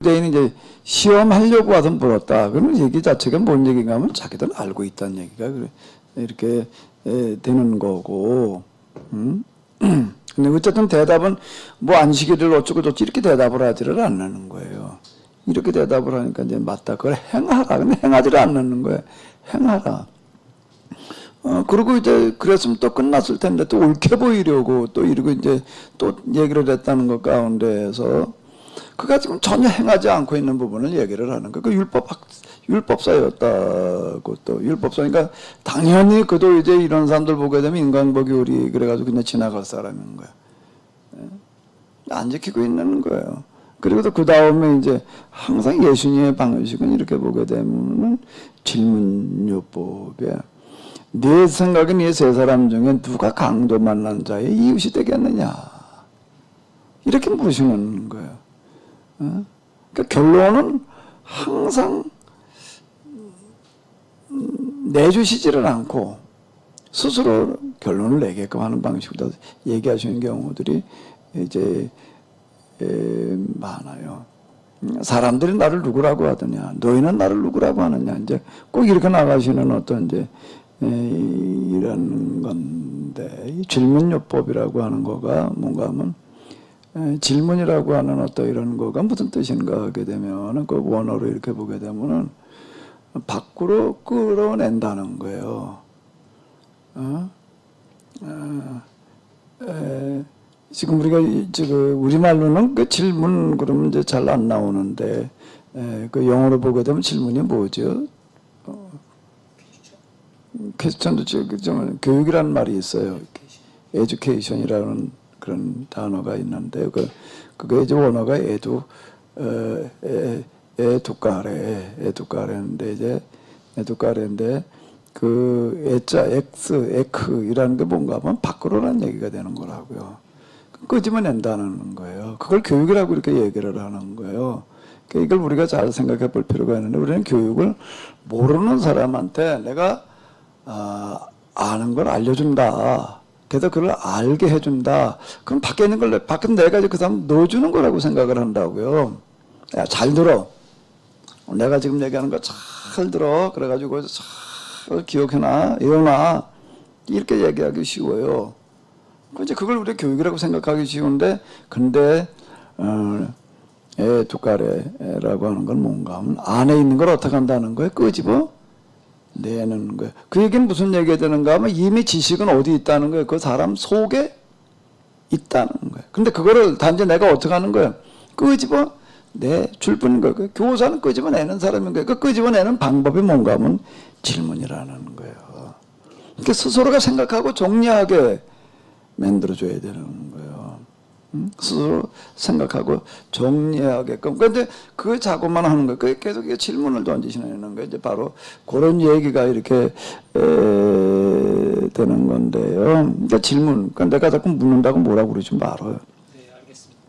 대인이 이제 시험하려고 와서 물었다. 그러면 얘기 자체가 뭔 얘기인가 하면 자기들은 알고 있다는 얘기가 이렇게 되는 거고. 근데 어쨌든 대답은 뭐 안식일을 어쩌고 저쩌고 이렇게 대답을 하지를 않는 거예요. 이렇게 대답을 하니까 이제 맞다. 그걸 행하라. 근데 행하지를 않는 거예요. 행하라. 그리고 이제 그랬으면 또 끝났을 텐데 또 옳게 보이려고 또 이러고 이제 또 얘기를 했다는 것 가운데에서 그가 지금 전혀 행하지 않고 있는 부분을 얘기를 하는 거예요. 그 율법사였다고 또 율법사니까 당연히 그도 이제 이런 사람들 보게 되면 인간복이 우리 그래가지고 그냥 지나갈 사람인 거야. 안 지키고 있는 거예요. 그리고 또 그 다음에 이제 항상 예수님의 방식은 이렇게 보게 되면은 질문요법에 네 생각에 네 세 사람 중에 누가 강도 만난 자의 이웃이 되겠느냐 이렇게 물으시는 거예요. 그러니까 결론은 항상 내주시지를 않고 스스로 결론을 내게끔 하는 방식으로 얘기하시는 경우들이 이제 많아요. 사람들이 나를 누구라고 하더냐, 너희는 나를 누구라고 하느냐, 이제 꼭 이렇게 나가시는 어떤 이제 이런 건데, 이 질문요법이라고 하는 거가 뭔가 하면 질문이라고 하는 어떤 이런 거가 무슨 뜻인가 하게 되면은 그 원어로 이렇게 보게 되면은 밖으로 끌어낸다는 거예요. 지금 우리가 지금 우리말로는 그 질문 그러면 이제 잘 안 나오는데 그 영어로 보게 되면 질문이 뭐죠? 퀘스천도 좀 교육이라는 말이 있어요. 에듀케이션이라는 그런 단어가 있는데 그게 이제 원어가 에두카레인데 이제 에두카레인데 그 에자 에크이라는 게 뭔가 하면 밖으로라는 얘기가 되는 거라고요. 끄집어낸다는 거예요. 그걸 교육이라고 이렇게 얘기를 하는 거예요. 그러니까 이걸 우리가 잘 생각해 볼 필요가 있는데 우리는 교육을 모르는 사람한테 내가 아는 걸 알려준다. 그래서 그걸 알게 해준다. 그럼 밖에 있는 걸 밖에 내가 그 사람 넣어주는 거라고 생각을 한다고요. 야, 잘 들어. 내가 지금 얘기하는 거 잘 들어. 그래가지고 잘 기억해놔, 외워놔. 이렇게 얘기하기 쉬워요. 이제 그걸 우리가 교육이라고 생각하기 쉬운데, 근데 에두카레라고 하는 건 뭔가 하면 안에 있는 걸 어떻게 한다는 거예요? 끄집어 내는 거예요. 그 얘기는 무슨 얘기가 되는가 하면 이미 지식은 어디 있다는 거예요. 그 사람 속에 있다는 거예요. 근데 그거를 단지 내가 어떻게 하는 거예요? 끄집어 내줄 뿐인 거예요. 교사는 끄집어 내는 사람인 거예요. 그 끄집어 내는 방법이 뭔가 하면 질문이라는 거예요. 그러니까 스스로가 생각하고 정리하게 만들어줘야 되는 거예요. 스스로 생각하고 정리하게끔. 그런데 그걸 자고만 하는 거예요. 그게 계속 질문을 던지시는 거예요. 이제 바로 그런 얘기가 이렇게 되는 건데요. 그러니까 질문. 그러니까 내가 자꾸 묻는다고 뭐라고 그러지 말아요. 네, 알겠습니다.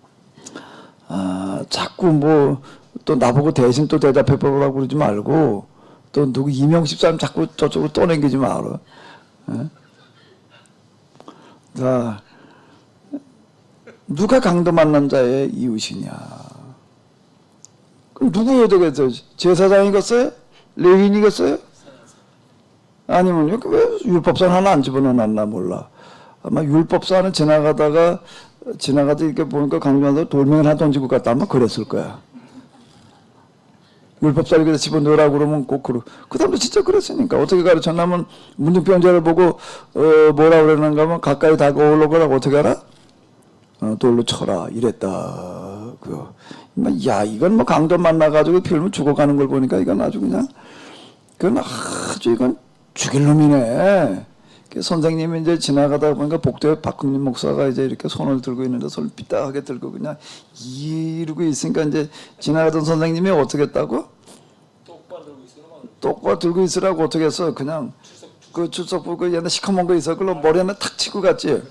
자꾸 뭐 또 나보고 대신 또 대답해 보라고 그러지 말고 또 누구 이명십 사람 자꾸 저쪽으로 떠넘기지 말아. 자, 누가 강도 만난 자의 이웃이냐? 그럼 누구여야 되겠어요? 제사장이겠어요? 레위인이겠어요? 아니면 여기 왜 율법사는 하나 안 집어넣었나 몰라. 아마 율법사는 지나가다 이렇게 보니까 강도한테 돌멩이를 하나 던지고 갔다 아마 그랬을 거야. 율법사를 그래서 집어넣으라고 그러면 꼭 그 사람도 진짜 그랬으니까. 어떻게 가르쳤냐면 문둥병자를 보고 뭐라 그러는가 하면 가까이 다가오려고 하고 어떻게 알아? 돌로 쳐라 이랬다. 야 이건 뭐 강도 만나가지고 필면 죽어가는 걸 보니까 이건 아주 그냥 이건 죽일 놈이네. 선생님이 이제 지나가다 보니까 복도에 박흥림 목사가 이제 이렇게 손을 들고 있는데 손을 삐딱하게 들고 그냥 이러고 있으니까 이제 지나가던 선생님이 어떻게 했다고? 똑바로 들고 있으라고 어떻게 했어? 그냥 그 출석부 그 옛날 시커먼 거 있어. 그걸로 머리 하나 탁 치고 갔지.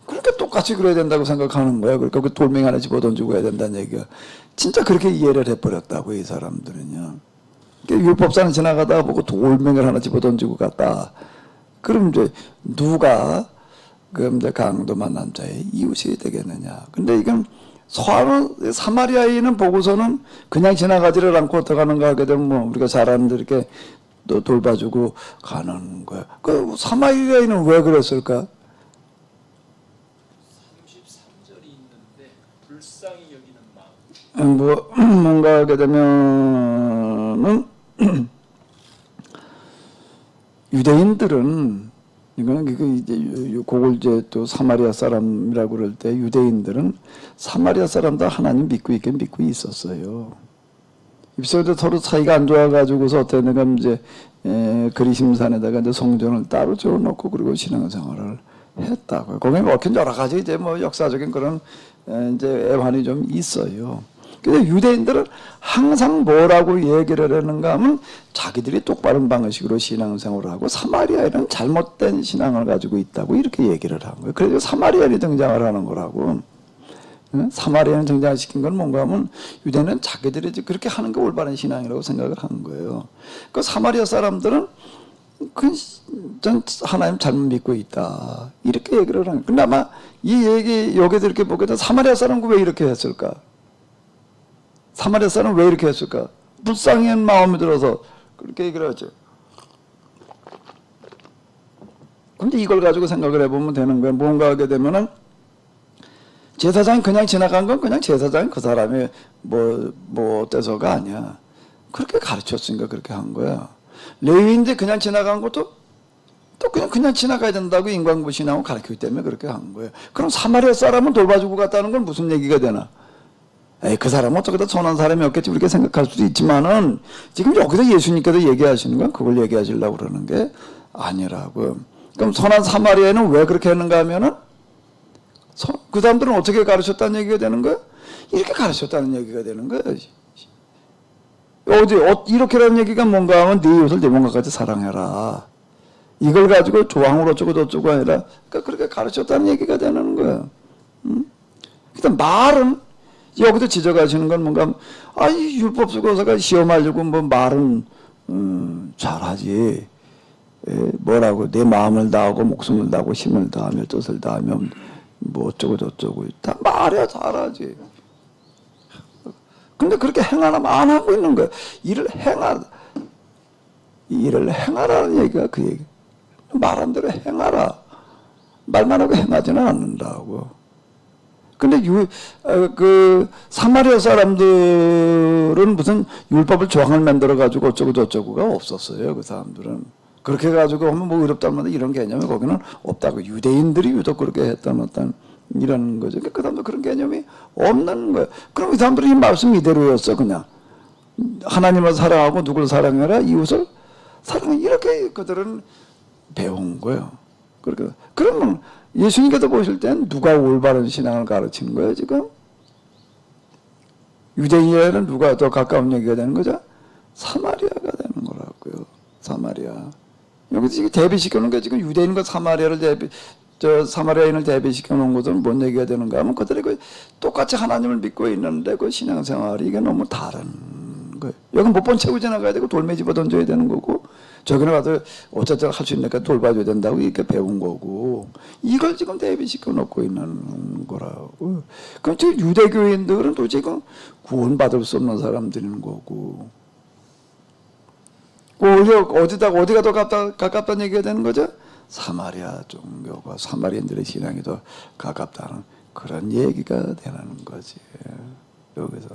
그렇게 똑같이 그래야 된다고 생각하는 거야. 그러니까 그 돌멩이 하나 집어 던지고 해야 된다는 얘기가. 진짜 그렇게 이해를 해버렸다고 이 사람들은요. 그러니까 율법사는 지나가다가 보고 돌멩이를 하나 집어 던지고 갔다. 그럼 이제 누가 그럼 이제 강도 만난 자의 이웃이 되겠느냐. 근데 이건 사마리아인은 보고서는 그냥 지나가지를 않고 어떻게 하는가 하게 되면 뭐 우리가 잘 아는데 이렇게 또 돌봐주고 가는 거야. 그 사마리아인은 왜 그랬을까? 33절이 있는데 불쌍히 여기는 마음. 뭔가 하게 되면은 유대인들은 이거는 이제 그걸 이제 또 사마리아 사람이라고 그럴 때 유대인들은 사마리아 사람도 하나님 믿고 있긴 믿고 있었어요. 입술도 서로 사이가 안 좋아가지고서 어떤 데가 이제 그리심산에다가 이제 성전을 따로 지어놓고 그리고 신앙생활을 했다고요. 거기에 먹힌 여러 가지 이제 뭐 역사적인 그런 이제 애환이 좀 있어요. 근데 유대인들은 항상 뭐라고 얘기를 하는가 하면 자기들이 똑바른 방식으로 신앙생활을 하고 사마리아인은 잘못된 신앙을 가지고 있다고 이렇게 얘기를 한 거예요. 그래서 사마리아인이 등장을 하는 거라고. 사마리아인을 등장시킨 건 뭔가 하면 유대는 자기들이 그렇게 하는 게 올바른 신앙이라고 생각을 한 거예요. 그 사마리아 사람들은 전 하나님 잘못 믿고 있다. 이렇게 얘기를 하는 거예요. 근데 아마 이 얘기 여기서 이렇게 보게 되면 사마리아 사람은 왜 이렇게 했을까? 사마리아 사람은 왜 이렇게 했을까? 불쌍한 마음이 들어서 그렇게 얘기를 하죠. 근데 이걸 가지고 생각을 해보면 되는 거예요. 뭔가 하게 되면은 제사장이 그냥 지나간 건 그냥 제사장이 그 사람이 뭐 어때서가 아니야. 그렇게 가르쳤으니까 그렇게 한 거야. 레위인데 그냥 지나간 것도 또 그냥 지나가야 된다고 인간부 신앙을 가르치기 때문에 그렇게 한 거예요. 그럼 사마리아 사람은 돌봐주고 갔다는 건 무슨 얘기가 되나? 그 사람은 어쩌다 선한 사람이었겠지 이렇게 생각할 수도 있지만은 지금 여기서 예수님께서 얘기하시는 건 그걸 얘기하시려고 그러는 게 아니라고. 그럼 선한 사마리아는 왜 그렇게 했는가 하면은 그 사람들은 어떻게 가르쳤다는 얘기가 되는 거야? 이렇게 가르쳤다는 얘기가 되는 거야. 이렇게라는 얘기가 뭔가 하면 네 이웃을 내 몸과 같이 사랑해라. 이걸 가지고 조항으로 어쩌고 저쩌고 아니라 그러니까 그렇게 가르쳤다는 얘기가 되는 거야. 일단 말은 여기서 지적하시는 건 뭔가 이 율법 쓰고서가 시험하려고 뭐 말은 잘하지. 뭐라고 내 마음을 다하고 목숨을 다하고 힘을 다하며 뜻을 다하며 뭐 어쩌고 저쩌고 다 말해야 잘하지. 근데 그렇게 행하라면 안 하고 있는 거야. 일을 행하라는 얘기가 그 얘기. 말한 대로 행하라. 말만 하고 행하지는 않는다고. 근데 그 사마리아 사람들은 무슨 율법을 조항을 만들어 가지고 어쩌고 저쩌고가 없었어요. 그 사람들은 그렇게 가지고 하면 뭐 의롭다면 이런 개념이 거기는 없다고. 유대인들이 유독 그렇게 했다는 어떤 이런 거죠. 그 사람도 그런 개념이 없는 거예요. 그럼 이 사람들은 이 말씀 이대로였어. 그냥 하나님을 사랑하고 누굴 사랑해라, 이웃을 사랑해, 이렇게 그들은 배운 거예요. 그러니까 그러면 예수님께서 보실 땐 누가 올바른 신앙을 가르치는 거예요, 지금? 유대인에는 누가 더 가까운 얘기가 되는 거죠? 사마리아가 되는 거라고요. 사마리아. 여기서 지금 대비시켜 놓은 게 지금 유대인과 사마리아인을 대비시켜 놓은 것은 뭔 얘기가 되는가 하면 그들이 똑같이 하나님을 믿고 있는데 그 신앙생활이 이게 너무 다른 거예요. 여기 못 본 채고 지나가야 되고 돌멩이 집어 던져야 되는 거고 저기는 가서 어쨌든 할 수 있으니까 돌봐줘야 된다고 이렇게 배운 거고 이걸 지금 대비시켜 놓고 있는 거라고. 그럼 지금 유대교인들은 또 지금 구원받을 수 없는 사람들인 거고 어디가 더 가깝다는 얘기가 되는 거죠? 사마리아 종교가 사마리아인들의 신앙이 더 가깝다는 그런 얘기가 되는 거지. 여기서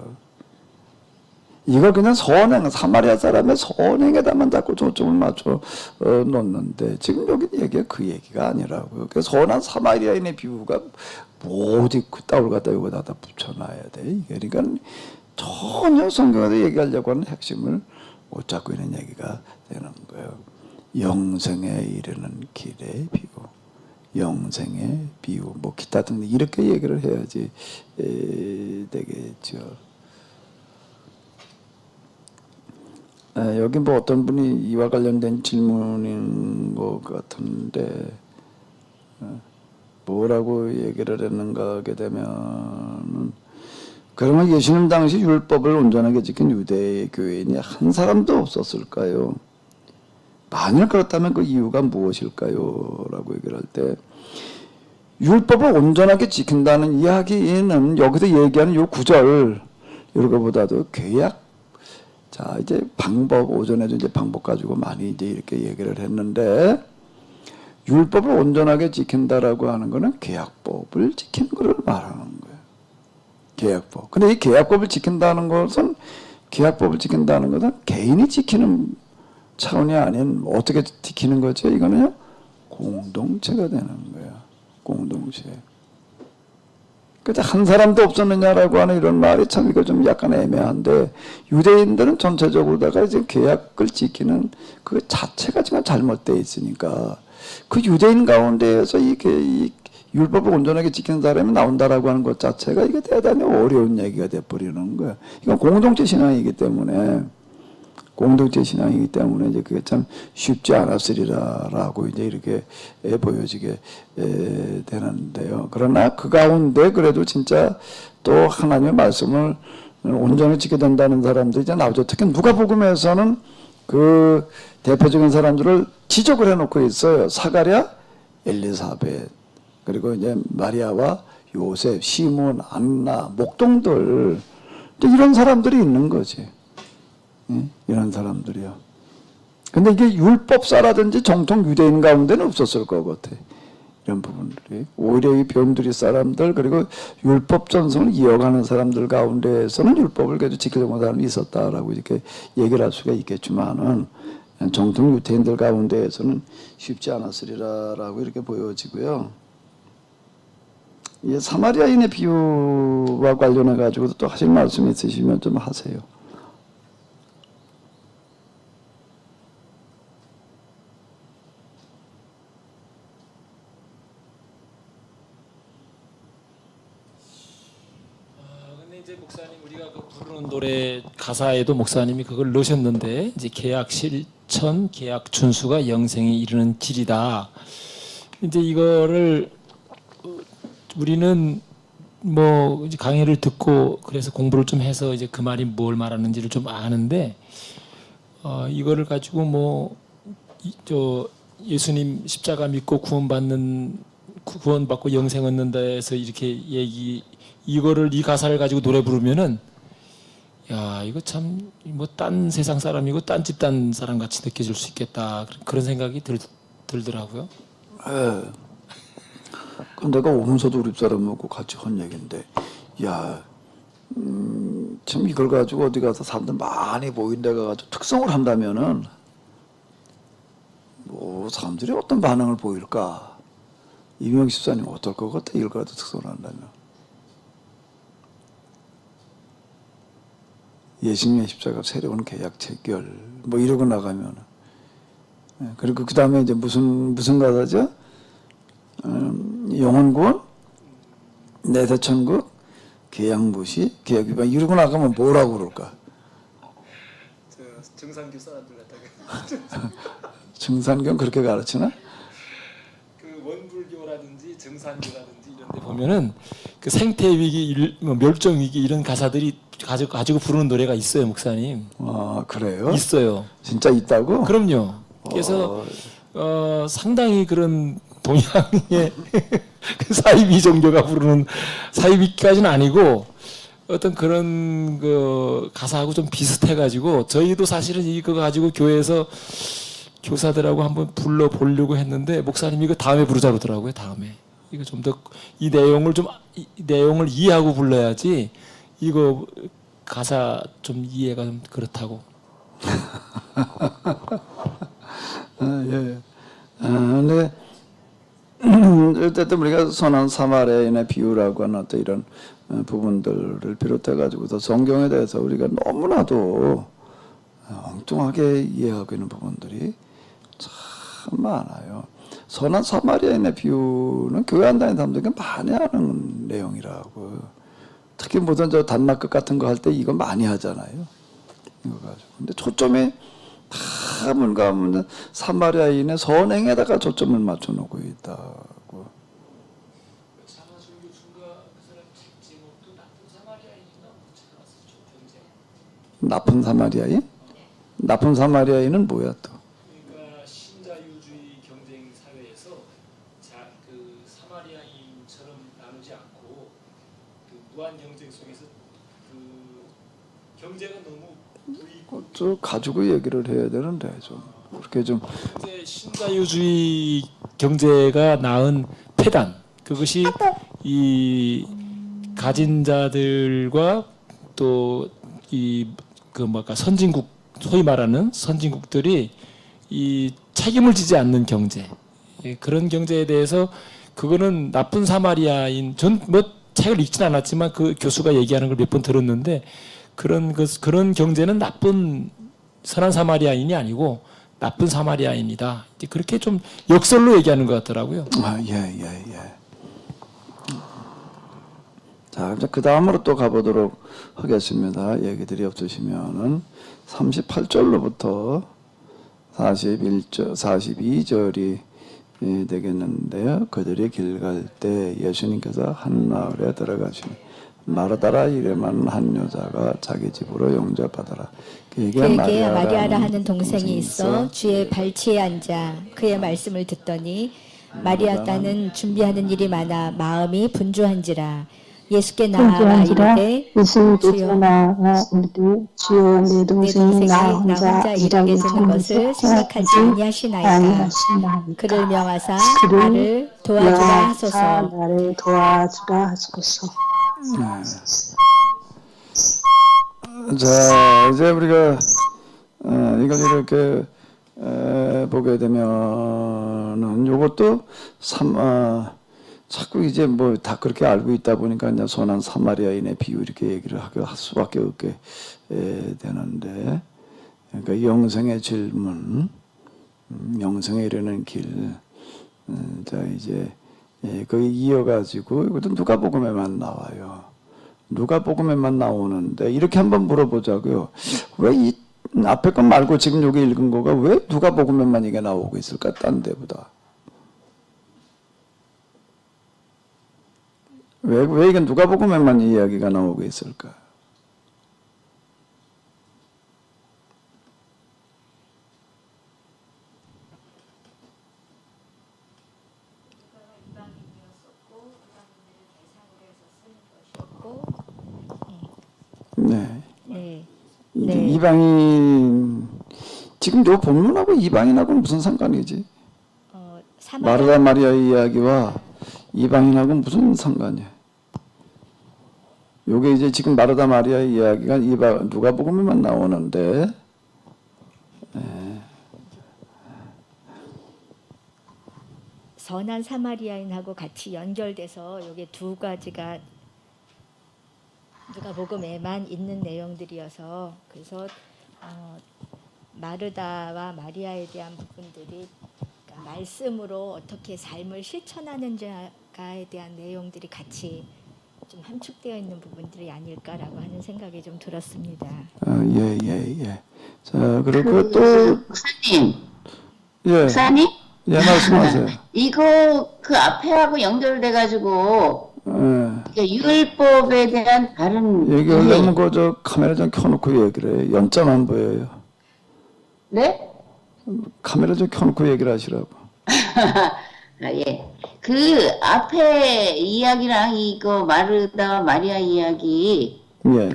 이걸 그냥 사마리아 사람의 선행에다만 자꾸 초점을 맞춰 놓는데 지금 여기 얘기가 그 얘기가 아니라고요. 그 선한 사마리아인의 비유가 어디 그따위를 갖다 여기다 붙여놔야 돼. 이게 그러니까 전혀 성경에서 얘기하려고 하는 핵심을 못 잡고 있는 얘기가 되는 거예요. 영생에 이르는 길의 비유, 영생의 비유, 뭐 기타 등등 이렇게 얘기를 해야지 되겠죠. 여기 뭐 어떤 분이 이와 관련된 질문인 것 같은데 뭐라고 얘기를 했는가 하게 되면은 그러면 예수님 당시 율법을 온전하게 지킨 유대 교인이 한 사람도 없었을까요? 만일 그렇다면 그 이유가 무엇일까요? 라고 얘기를 할 때 율법을 온전하게 지킨다는 이야기는 여기서 얘기하는 요 구절 이런 것보다도 계약 자 이제 방법 오전에도 이제 방법 가지고 많이 이제 이렇게 얘기를 했는데 율법을 온전하게 지킨다라고 하는 거는 계약법을 지키는 것을 말하는 거예요. 계약법. 근데 이 계약법을 지킨다는 것은 개인이 지키는 차원이 아닌 어떻게 지키는 거죠? 이거는요 공동체가 되는 거예요. 공동체. 그때 한 사람도 없었느냐라고 하는 이런 말이 참 이거 좀 약간 애매한데 유대인들은 전체적으로다가 이제 계약을 지키는 그 자체가 지금 잘못되어 있으니까 그 유대인 가운데에서 이 율법을 온전하게 지키는 사람이 나온다라고 하는 것 자체가 이게 대단히 어려운 얘기가 돼버리는 거예요. 이건 공동체 신앙이기 때문에 이제 그게 참 쉽지 않았으리라라고 이제 이렇게 보여지게 되는데요. 그러나 그 가운데 그래도 진짜 또 하나님의 말씀을 온전히 지켜야 된다는 사람들이 이제 나오죠. 특히 누가복음에서는 그 대표적인 사람들을 지적을 해놓고 있어요. 사가랴, 엘리사벳, 그리고 이제 마리아와 요셉, 시몬, 안나, 목동들 이런 사람들이 있는 거지. 이런 사람들이요. 근데 이게 율법사라든지 정통 유대인 가운데는 없었을 것 같아. 이런 부분들이. 오히려 이 변두리 사람들, 그리고 율법 전성을 이어가는 사람들 가운데에서는 율법을 계속 지키려고 하는 사람이 있었다라고 이렇게 얘기를 할 수가 있겠지만은, 정통 유대인들 가운데에서는 쉽지 않았으리라라고 이렇게 보여지고요. 이 사마리아인의 비유와 관련해 가지고도 또 하실 말씀 있으시면 좀 하세요. 이제 목사님 우리가 그 부르는 노래 가사에도 목사님이 그걸 넣으셨는데 이제 계약 실천, 계약 준수가 영생에 이르는 길이다. 이제 이거를 우리는 뭐 이제 강의를 듣고 그래서 공부를 좀 해서 이제 그 말이 뭘 말하는지를 좀 아는데 이거를 가지고 뭐 예수님 십자가 믿고 구원받고 영생 얻는다 해서 이렇게 이거를 이 가사를 가지고 노래 부르면은 야 이거 참 뭐 딴 세상 사람이고 딴 집단 사람 같이 느껴질 수 있겠다 그런 생각이 들더라고요. 예. 그 내가 오면서도 우리 사람하고 같이 한 얘기인데, 야, 참 이걸 가지고 어디 가서 사람들 많이 모인 데 가가지고 특성을 한다면은 뭐 사람들이 어떤 반응을 보일까? 이명희 집사님 어떨 것 같아? 이걸 가지고 특성을 한다면. 예수님의 십자가 새로운 계약 체결 뭐 이러고 나가면 그리고 그 다음에 이제 무슨 가사죠? 영혼구원, 내세천국, 계약무시, 계약위반 이러고 나가면 뭐라고 그럴까? 정상교 사람들 같다고. 정산경 그렇게 가르치나? 그 원불교라든지 정산교라든지 이런 데 보면은 그 생태 위기, 멸종 위기 이런 가사들이 가지고 부르는 노래가 있어요, 목사님. 아, 그래요? 있어요. 진짜 있다고? 그럼요. 그래서 상당히 그런 동양의 사이비 종교가 부르는 사이비까지는 아니고 어떤 그런 그 가사하고 좀 비슷해가지고 저희도 사실은 이거 가지고 교회에서 교사들하고 한번 불러 보려고 했는데 목사님이 이거 다음에 부르자 그러더라고요. 다음에 이거 좀 더 이 내용을 이해하고 불러야지 이거 가사 좀 이해가 좀 그렇다고. 예. 근데 어쨌든 우리가 선한 사마리아인의 비유라고 하는 어떤 이런 부분들을 비롯해 가지고서 성경에 대해서 우리가 너무나도 엉뚱하게 이해하고 있는 부분들이 참 많아요. 선한 사마리아인의 비유는 교회 안 다니는 사람들이 많이 하는 내용이라고. 특히 무슨 저 단막극 같은 거 할 때 이거 많이 하잖아요. 이거 가지고. 근데 초점이 다 뭔가 사마리아인의 선행에다가 초점을 맞춰놓고 있다고. 사마술교 중가 그 사람 책 제목도 나쁜 사마리아인인가 나쁜 사마리아인? 나쁜 사마리아인은 뭐야 또? 그러니까 신자유주의 경쟁 사회에서 그 사마리아인이 무한 경쟁 속에서 그 경제가 너무 저 가지고 얘기를 해야 되는데 좀 그렇게 좀 이제 신자유주의 경제가 낳은 폐단, 그것이 이 가진 자들과 또 이 그 뭐까 선진국, 소위 말하는 선진국들이 이 책임을 지지 않는 경제, 그런 경제에 대해서 그거는 나쁜 사마리아인, 전 뭐 책을 읽진 않았지만 그 교수가 얘기하는 걸 몇 번 들었는데, 그런 경제는 나쁜 선한 사마리아인이 아니고 나쁜 사마리아인이다. 이제 그렇게 좀 역설로 얘기하는 것 같더라고요. 예. 자, 이제 그 다음으로 또 가보도록 하겠습니다. 얘기들이 없으시면은 38절로부터 41절, 42절이 되겠는데요. 그들이 길 갈 때 예수님께서 한 마을에 들어가시니 마르다라 이름하는 한 여자가 자기 집으로 용접받아라. 그에게 마리아라 하는 동생이 있어 주의 발치에 앉아 그의 말씀을 듣더니 마리아 따는 준비하는 일이 많아 마음이 분주한지라. 예수께 나아가 이르되 예수께서 나아가 이르되 주여 내 동생이 나 혼자 일하게 되는 것을 생각하지 아니하시나이까. 그를 명하사 나를 도와주라 하소서. 나를 도와주라 하소서. 자, 이제 우리가 이걸 이렇게 보게 되면은 이것도 자꾸 이제 뭐 다 그렇게 알고 있다 보니까 이제 선한 사마리아인의 비유 이렇게 얘기를 할 수밖에 없게 되는데, 그러니까 영생의 질문, 영생에 이르는 길, 자 이제 거기 이어가지고 이것도 누가복음에만 나와요. 누가복음에만 나오는데 이렇게 한번 물어보자고요. 왜 이 앞에 것 말고 지금 여기 읽은 거가 왜 누가복음에만 이게 나오고 있을까? 딴 데보다. 왜 이게 누가복음에만 이 이야기가 나오고 있을까? 네. 네. 이제 네. 이방인 지금 요 본문하고 이방인하고 무슨 상관이지? 마르다 마리아 이야기와 이방인하고 무슨 상관이야? 요게 이제 지금 마르다 마리아 이야기가 누가복음에만 나오는데, 선한 사마리아인하고 같이 연결돼서 이게 두 가지가 누가복음에만 있는 내용들이어서 그래서 마르다와 마리아에 대한 부분들이 그러니까 말씀으로 어떻게 삶을 실천하는지에 대한 내용들이 같이 좀 함축되어 있는 부분들이 아닐까라고 하는 생각이 좀 들었습니다. 예. 자, 그리고 또, 목사님, 예, 목사님, 예, 말씀하세요. 이거 그 앞에하고 연결돼가지고 예. 율법에 대한 다른 얘기하려면 그저 카메라 좀 켜놓고 얘기를 해. 연자만 안 보여요. 네? 카메라 좀 켜놓고 얘기를 하시라고. 아, 예. 그 앞에 이야기랑 이거 마르다 마리아 이야기가 예.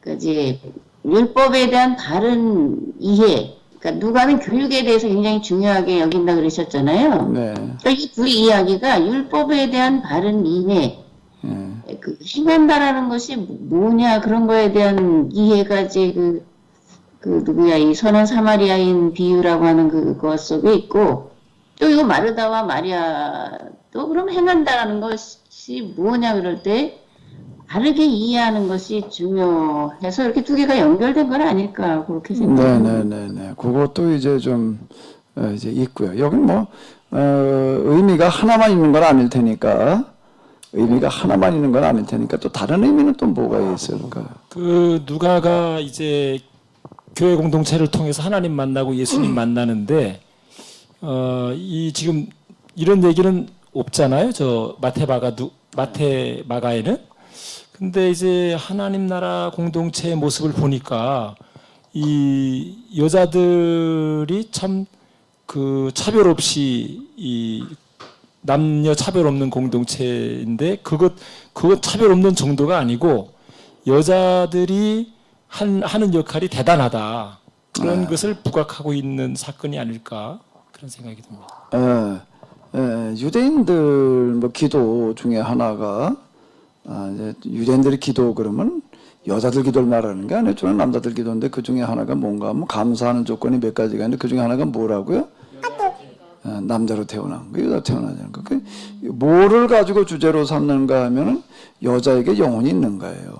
그지 율법에 대한 다른 이해. 그러니까 누가는 교육에 대해서 굉장히 중요하게 여긴다 그러셨잖아요. 네. 그러니까 이 두 이야기가 율법에 대한 바른 이해, 예. 그 행한다라는 것이 뭐냐 그런 거에 대한 이해가 이제 그 누구야 이 선한 사마리아인 비유라고 하는 그것 속에 있고 또 이거 마르다와 마리아 또 그럼 행한다라는 것이 뭐냐 그럴 때 다르게 이해하는 것이 중요해서 이렇게 두 개가 연결된 건 아닐까 그렇게 생각합니다. 네네네네. 그것도 이제 좀 이제 있고요. 여기 뭐 의미가 하나만 있는 건 아닐 테니까 또 다른 의미는 또 뭐가 있을까? 그 누가가 이제 교회 공동체를 통해서 하나님 만나고 예수님 만나는데 이 지금 이런 얘기는 없잖아요. 저 마태 마가에는. 근데 이제 하나님 나라 공동체의 모습을 보니까 이 여자들이 참 그 차별 없이 이 남녀 차별 없는 공동체인데 그것 차별 없는 정도가 아니고 여자들이 하는 역할이 대단하다. 그런 것을 부각하고 있는 사건이 아닐까 그런 생각이 듭니다. 유대인들 뭐 기도 중에 하나가 이제 유대인들의 기도 그러면 여자들 기도를 말하는 게 아니에요. 저는 남자들 기도인데 그 중에 하나가 뭔가 하면 감사하는 조건이 몇 가지가 있는데 그 중에 하나가 뭐라고요? 남자로 태어난 거, 여자 태어나자는 거. 뭐를 가지고 주제로 삼는가 하면은 여자에게 영혼이 있는 거예요.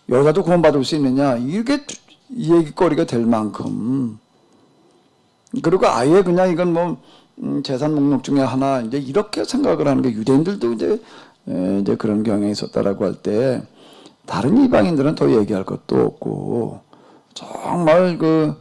여자도 구원받을 수 있느냐? 이게 얘기거리가 될 만큼. 그리고 아예 그냥 이건 뭐 재산 목록 중에 하나 이제 이렇게 생각을 하는 게 유대인들도 이제 그런 경향이 있었다라고 할 때 다른 이방인들은 더 얘기할 것도 없고 정말 그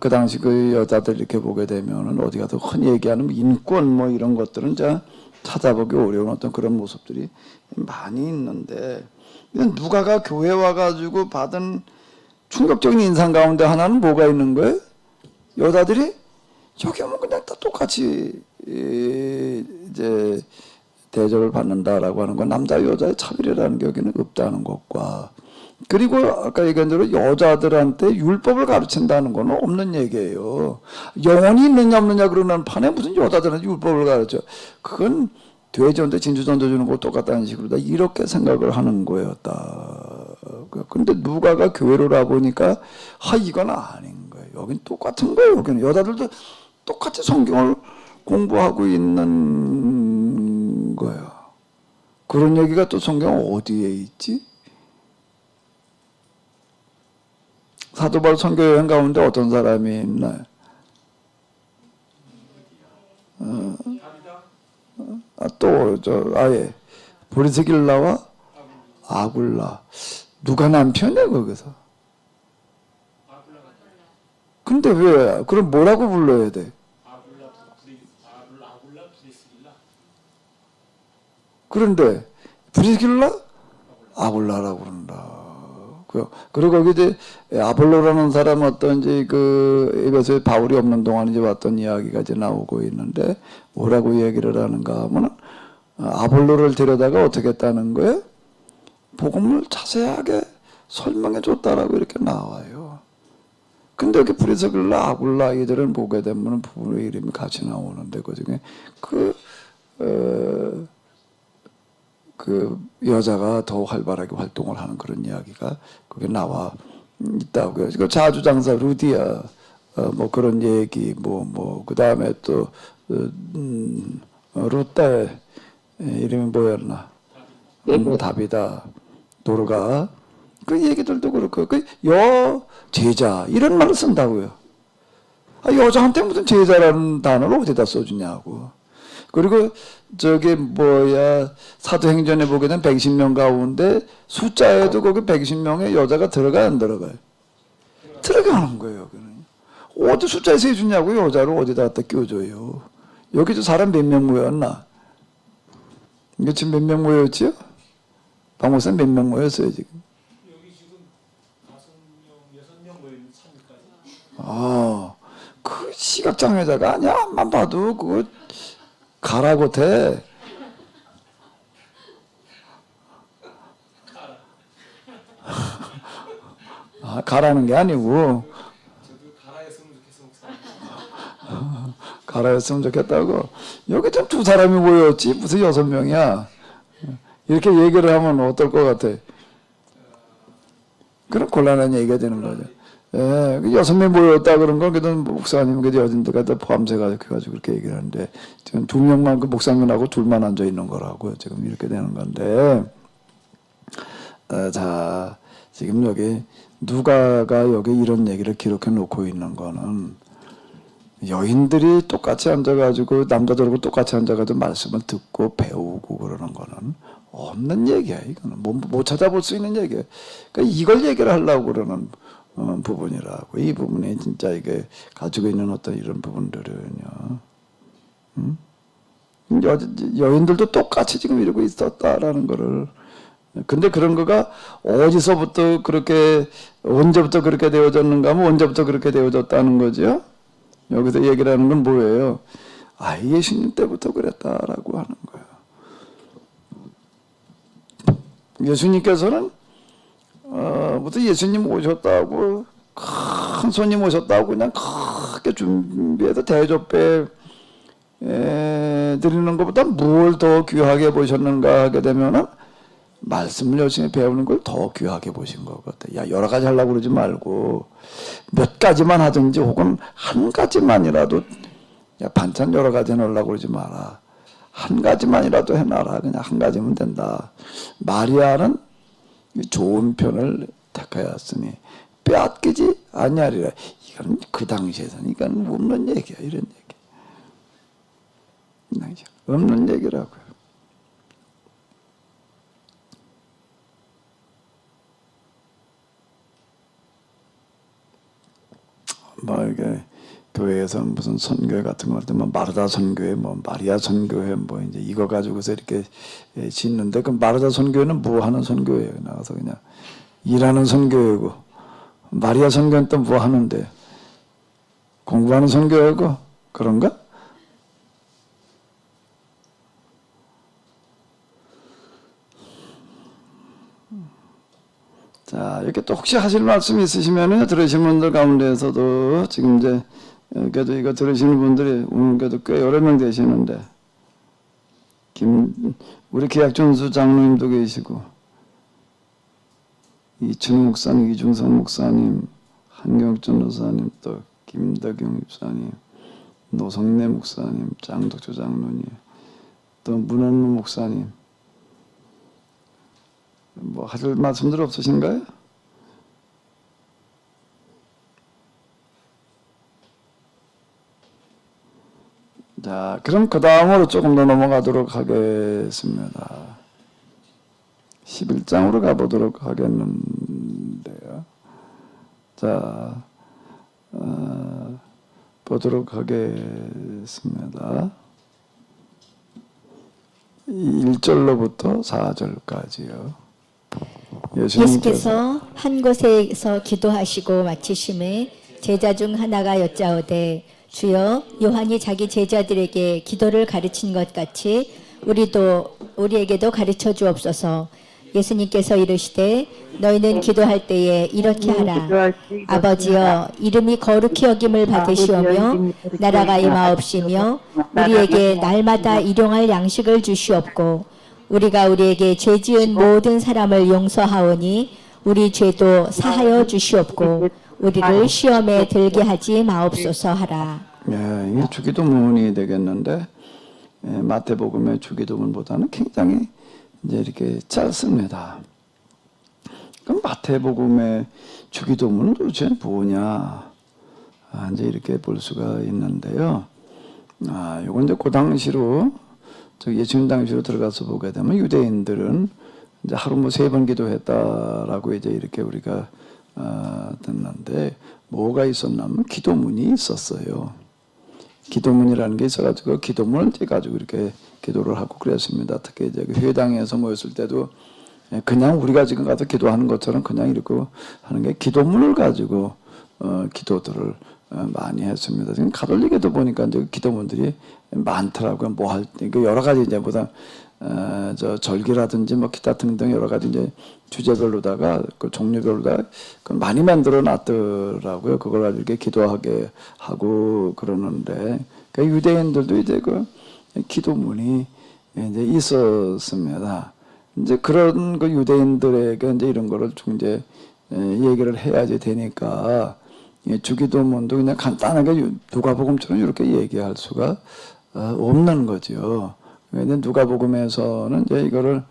당시 그 여자들 이렇게 보게 되면은 어디 가도 흔히 얘기하는 인권 뭐 이런 것들은 이제 찾아보기 어려운 어떤 그런 모습들이 많이 있는데 누가가 교회 와가지고 받은 충격적인 인상 가운데 하나는 뭐가 있는 거예요? 여자들이 저기 하면 그냥 다 똑같이 이제 대접을 받는다라고 하는 건 남자 여자의 차별이라는 게 여기는 없다는 것과 그리고 아까 얘기한 대로 여자들한테 율법을 가르친다는 건 없는 얘기예요. 영혼이 있느냐 없느냐 그러는 판에 무슨 여자들한테 율법을 가르쳐. 그건 돼지한테 진주전도 주는 거 똑같다는 식으로 다 이렇게 생각을 하는 거였다. 근데 누가가 교회로 와보니까 이건 아닌 거예요. 여긴 똑같은 거예요. 여기는 여자들도 똑같이 성경을 공부하고 있는 거예요. 그런 얘기가 또 성경 어디에 있지? 사도 바울 선교 여행 가운데 어떤 사람이 있나요? 아예 브리스길라와 아굴라 누가 남편이야 거기서? 근데 왜 그럼 뭐라고 불러야 돼? 그런데 브리스길라 아굴라라고 그런다. 그리고 거기 이제 아볼로라는 사람 어떤 이제 그 에베소에 바울이 없는 동안 이제 왔던 이야기가 이제 나오고 있는데 뭐라고 얘기를 하는가 하면은 아볼로를 데려다가 어떻게 했다는 거예요? 복음을 자세하게 설명해 줬다라고 이렇게 나와요. 근데 여기 브리스길라 아굴라 이들은 보게 되면 부부의 이름이 같이 나오는데 그 중에 그 여자가 더 활발하게 활동을 하는 그런 이야기가 그게 나와 있다고요. 그 자주장사 루디아 뭐 그런 얘기 그 다음에 또 룻의 이름이 뭐였나? 다비다 도르가 그 얘기들도 그렇고 그 여제자 이런 말을 쓴다고요. 여자한테 무슨 제자라는 단어를 어디다 써주냐고. 그리고 사도행전에 보게 된 120명 가운데 숫자에도 거기 120명의 여자가 들어가요, 안 들어가요? 들어가는 거예요, 여기는. 어디 숫자에 세주냐고 여자를 어디다 갖다 끼워줘요. 여기도 사람 몇 명 모였나? 이게 지금 몇 명 모였지요? 박목사 몇 명 모였어요, 지금? 여기 지금 5명, 6명 모인 3일까지. 그 시각장애자가 아니야. 암만 봐도 그거 가라고 돼. 가라는 게 아니고. 저도 가라였으면 좋겠어, 가라였으면 좋겠다고. 여기 좀 두 사람이 모였지. 무슨 6명이야. 이렇게 얘기를 하면 어떨 것 같아? 그런 곤란한 얘기가 되는 거죠. 6명 모였다 그런 건 그래도 목사님 그 여진들과 다 포함돼 가지고 그렇게 얘기를 하는데 지금 2명만 그 목사님하고 둘만 앉아 있는 거라고 지금 이렇게 되는 건데 자 지금 여기 누가가 여기 이런 얘기를 기록해 놓고 있는 거는 여인들이 똑같이 앉아가지고 남자들하고 똑같이 앉아가지고 말씀을 듣고 배우고 그러는 거는 없는 얘기야. 이거는 못 찾아볼 수 있는 얘기야. 그러니까 이걸 얘기를 하려고 그러는 부분이라고. 이 부분이 진짜 이게 가지고 있는 어떤 이런 부분들은요. 여인들도 똑같이 지금 이러고 있었다라는 거를. 근데 그런 거가 어디서부터 그렇게 언제부터 그렇게 되어졌는가 하면 언제부터 그렇게 되어졌다는 거죠. 여기서 얘기를 하는 건 뭐예요? 예수님 때부터 그랬다라고 하는 거예요. 예수님께서는 부터 예수님 오셨다고 큰 손님 오셨다고 그냥 크게 준비해서 대접해 드리는 것보다 뭘 더 귀하게 보셨는가 하게 되면은 말씀을 열심히 배우는 걸 더 귀하게 보신 것 같아요. 야, 여러 가지 하려고 그러지 말고 몇 가지만 하든지 혹은 한 가지만이라도, 야, 반찬 여러 가지 해놓으려고 그러지 마라. 한 가지만이라도 해놔라. 그냥 한 가지면 된다. 마리아는 좋은 편을 택하였으니 빼앗기지 아니하리라. 이건 그 당시에서는 이건 없는 얘기야. 이런 얘기. 없는 얘기라고요. 뭐 이게 교회에서 무슨 선교회 같은 거 할 때 뭐 마르다 선교회, 뭐 마리아 선교회, 뭐 이제 이거 가지고서 이렇게 짓는데, 그 마르다 선교회는 뭐 하는 선교회예요? 나가서 그냥 일하는 선교회고, 마리아 선교회는 또 뭐 하는데? 공부하는 선교회고 그런가? 자, 이렇게 또 혹시 하실 말씀 있으시면은 들으신 분들 가운데에서도 지금 이제 그래도 이거 들으시는 분들이 오늘 그래도 꽤 여러 명 되시는데, 우리 계약준수 장로님도 계시고, 이춘우 목사님, 이중성 목사님, 한경준 목사님, 또 김덕용 집사님, 노성래 목사님, 장덕주 장로님, 또 문원무 목사님, 뭐 하실 말씀들 없으신가요? 자, 그럼 그 다음으로 조금 더 넘어가도록 하겠습니다. 11장으로 가보도록 하겠는데요. 자, 보도록 하겠습니다. 1절로부터 4절까지요. 예수께서 한 곳에서 기도하시고 마치심에 제자 중 하나가 여짜오되, 주여, 요한이 자기 제자들에게 기도를 가르친 것 같이 우리에게도 가르쳐 주옵소서. 예수님께서 이르시되, 너희는 기도할 때에 이렇게 하라. 아버지여, 이름이 거룩히 여김을 받으시오며 나라가 임하옵시며 우리에게 날마다 일용할 양식을 주시옵고, 우리가 우리에게 죄 지은 모든 사람을 용서하오니 우리 죄도 사하여 주시옵고 우리를 시험에 들게 하지 마옵소서 하라. 예, 이게 주기도문이 되겠는데, 마태복음의 주기도문보다는 굉장히 이제 이렇게 짧습니다. 그럼 마태복음의 주기도문은 도대체 뭐냐? 이제 이렇게 볼 수가 있는데요. 요건 이제 그 당시로, 예수님 당시로 들어가서 보게 되면 유대인들은 이제 하루 뭐 3번 기도했다라고 이제 이렇게 우리가 듣는데, 뭐가 있었냐면 기도문이 있었어요. 기도문이라는 게 있어가지고 기도문을 가지고 이렇게 기도를 하고 그랬습니다. 특히 이제 그 회당에서 모였을 때도 그냥 우리가 지금 가서 기도하는 것처럼 그냥 이렇게 하는 게 기도문을 가지고 기도들을 많이 했습니다. 지금 가톨릭에도 보니까 이제 기도문들이 많더라고요. 뭐 할 때 여러 가지 이제 보다 절기라든지 뭐 기타 등등 여러 가지 이제 주제별로다가 그 종류별로다가 많이 만들어 놨더라고요. 그걸 가지고 이렇게 기도하게 하고 그러는데, 그 유대인들도 이제 그 기도문이 이제 있었습니다. 이제 그런 그 유대인들에게 이제 이런 거를 좀 이제 얘기를 해야지 되니까, 주기도문도 그냥 간단하게 누가복음처럼 이렇게 얘기할 수가 없는 거죠. 근데 누가복음에서는 이제 이거를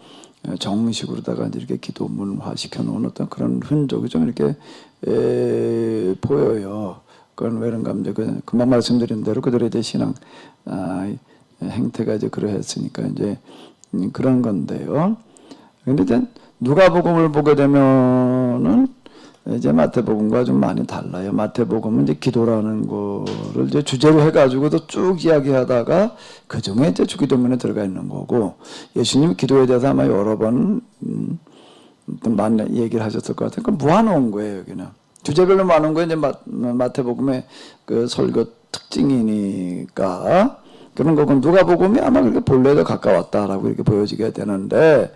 정식으로다가 이제 이렇게 기도문화 시켜놓은 어떤 그런 흔적이 좀 이렇게 보여요. 그건 왜 그런가 하면 이제 금방 말씀드린 대로 그들의 이제 신앙 행태가 이제 그러했으니까 이제 그런 건데요. 근데 이제 누가복음을 보게 되면은 이제 마태복음과 좀 많이 달라요. 마태복음은 이제 기도라는 거를 이제 주제로 해가지고도 쭉 이야기하다가 그 중에 이제 주기도문에 들어가 있는 거고, 예수님이 기도에 대해서 아마 여러 번 많이 얘기를 하셨을 것 같아요. 그 모아놓은 거예요, 여기는. 주제별로 모아놓은 거예요. 이제 마태복음의 그 설교 특징이니까 그런 거고 누가복음이 아마 그렇게 본래에 더 가까웠다라고 이렇게 보여지게 되는데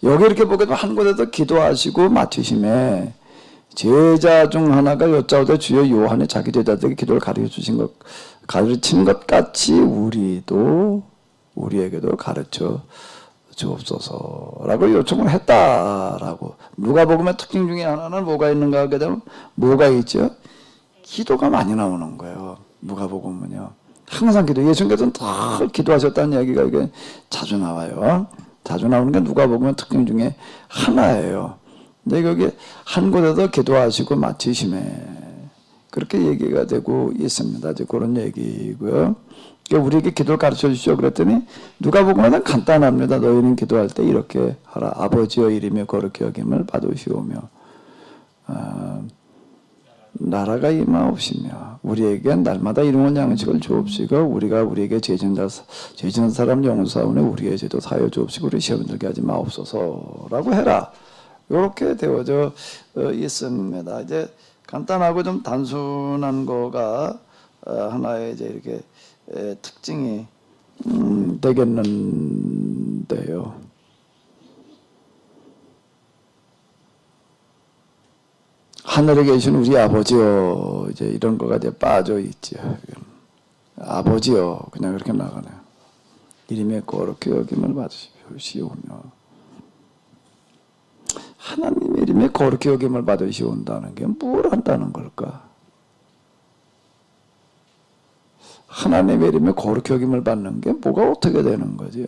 여기 이렇게 보게 되면 한 곳에서 기도하시고 맡으심에 제자 중 하나가 여짜오되 주여 요한이 자기 제자들에게 기도를 가르친 것 같이 우리에게도 가르쳐 주옵소서라고 요청을 했다라고. 누가복음의 특징 중에 하나는 뭐가 있는가 하게 되면 뭐가 있죠? 기도가 많이 나오는 거예요. 누가복음은요. 항상 기도. 예수님께서는 다 기도하셨다는 얘기가 이게 자주 나와요. 자주 나오는 게 누가복음의 특징 중에 하나예요. 근데 여기 한 곳에서 기도하시고 마치심에 그렇게 얘기가 되고 있습니다. 이제 그런 얘기고요. 그러니까 우리에게 기도를 가르쳐 주시오 그랬더니 누가복음은 간단합니다. 너희는 기도할 때 이렇게 하라. 아버지여 이름이 거룩히 여김을 받으시오며 나라가 임하옵시며 우리에게 날마다 일용할 양식을 주옵시고 우리가 우리에게 죄짓는 사람 용서하오니 우리의 죄도 사하여 주옵시고 우리 시험에 들게 하지 마옵소서라고 해라. 이렇게 되어져 있습니다. 이제 간단하고 좀 단순한 거가 하나의 이제 이렇게 특징이 되겠는데요. 하늘에 계신 우리 아버지요, 이제 이런 거가 이제 빠져 있죠. 아버지요, 그냥 그렇게 나가네요. 이름에 거룩히 여김을 받으시오며. 하나님의 이름에 거룩히 여김을 받으시온다는 게 뭘 한다는 걸까? 하나님의 이름에 거룩히 여김을 받는 게 뭐가 어떻게 되는 거지?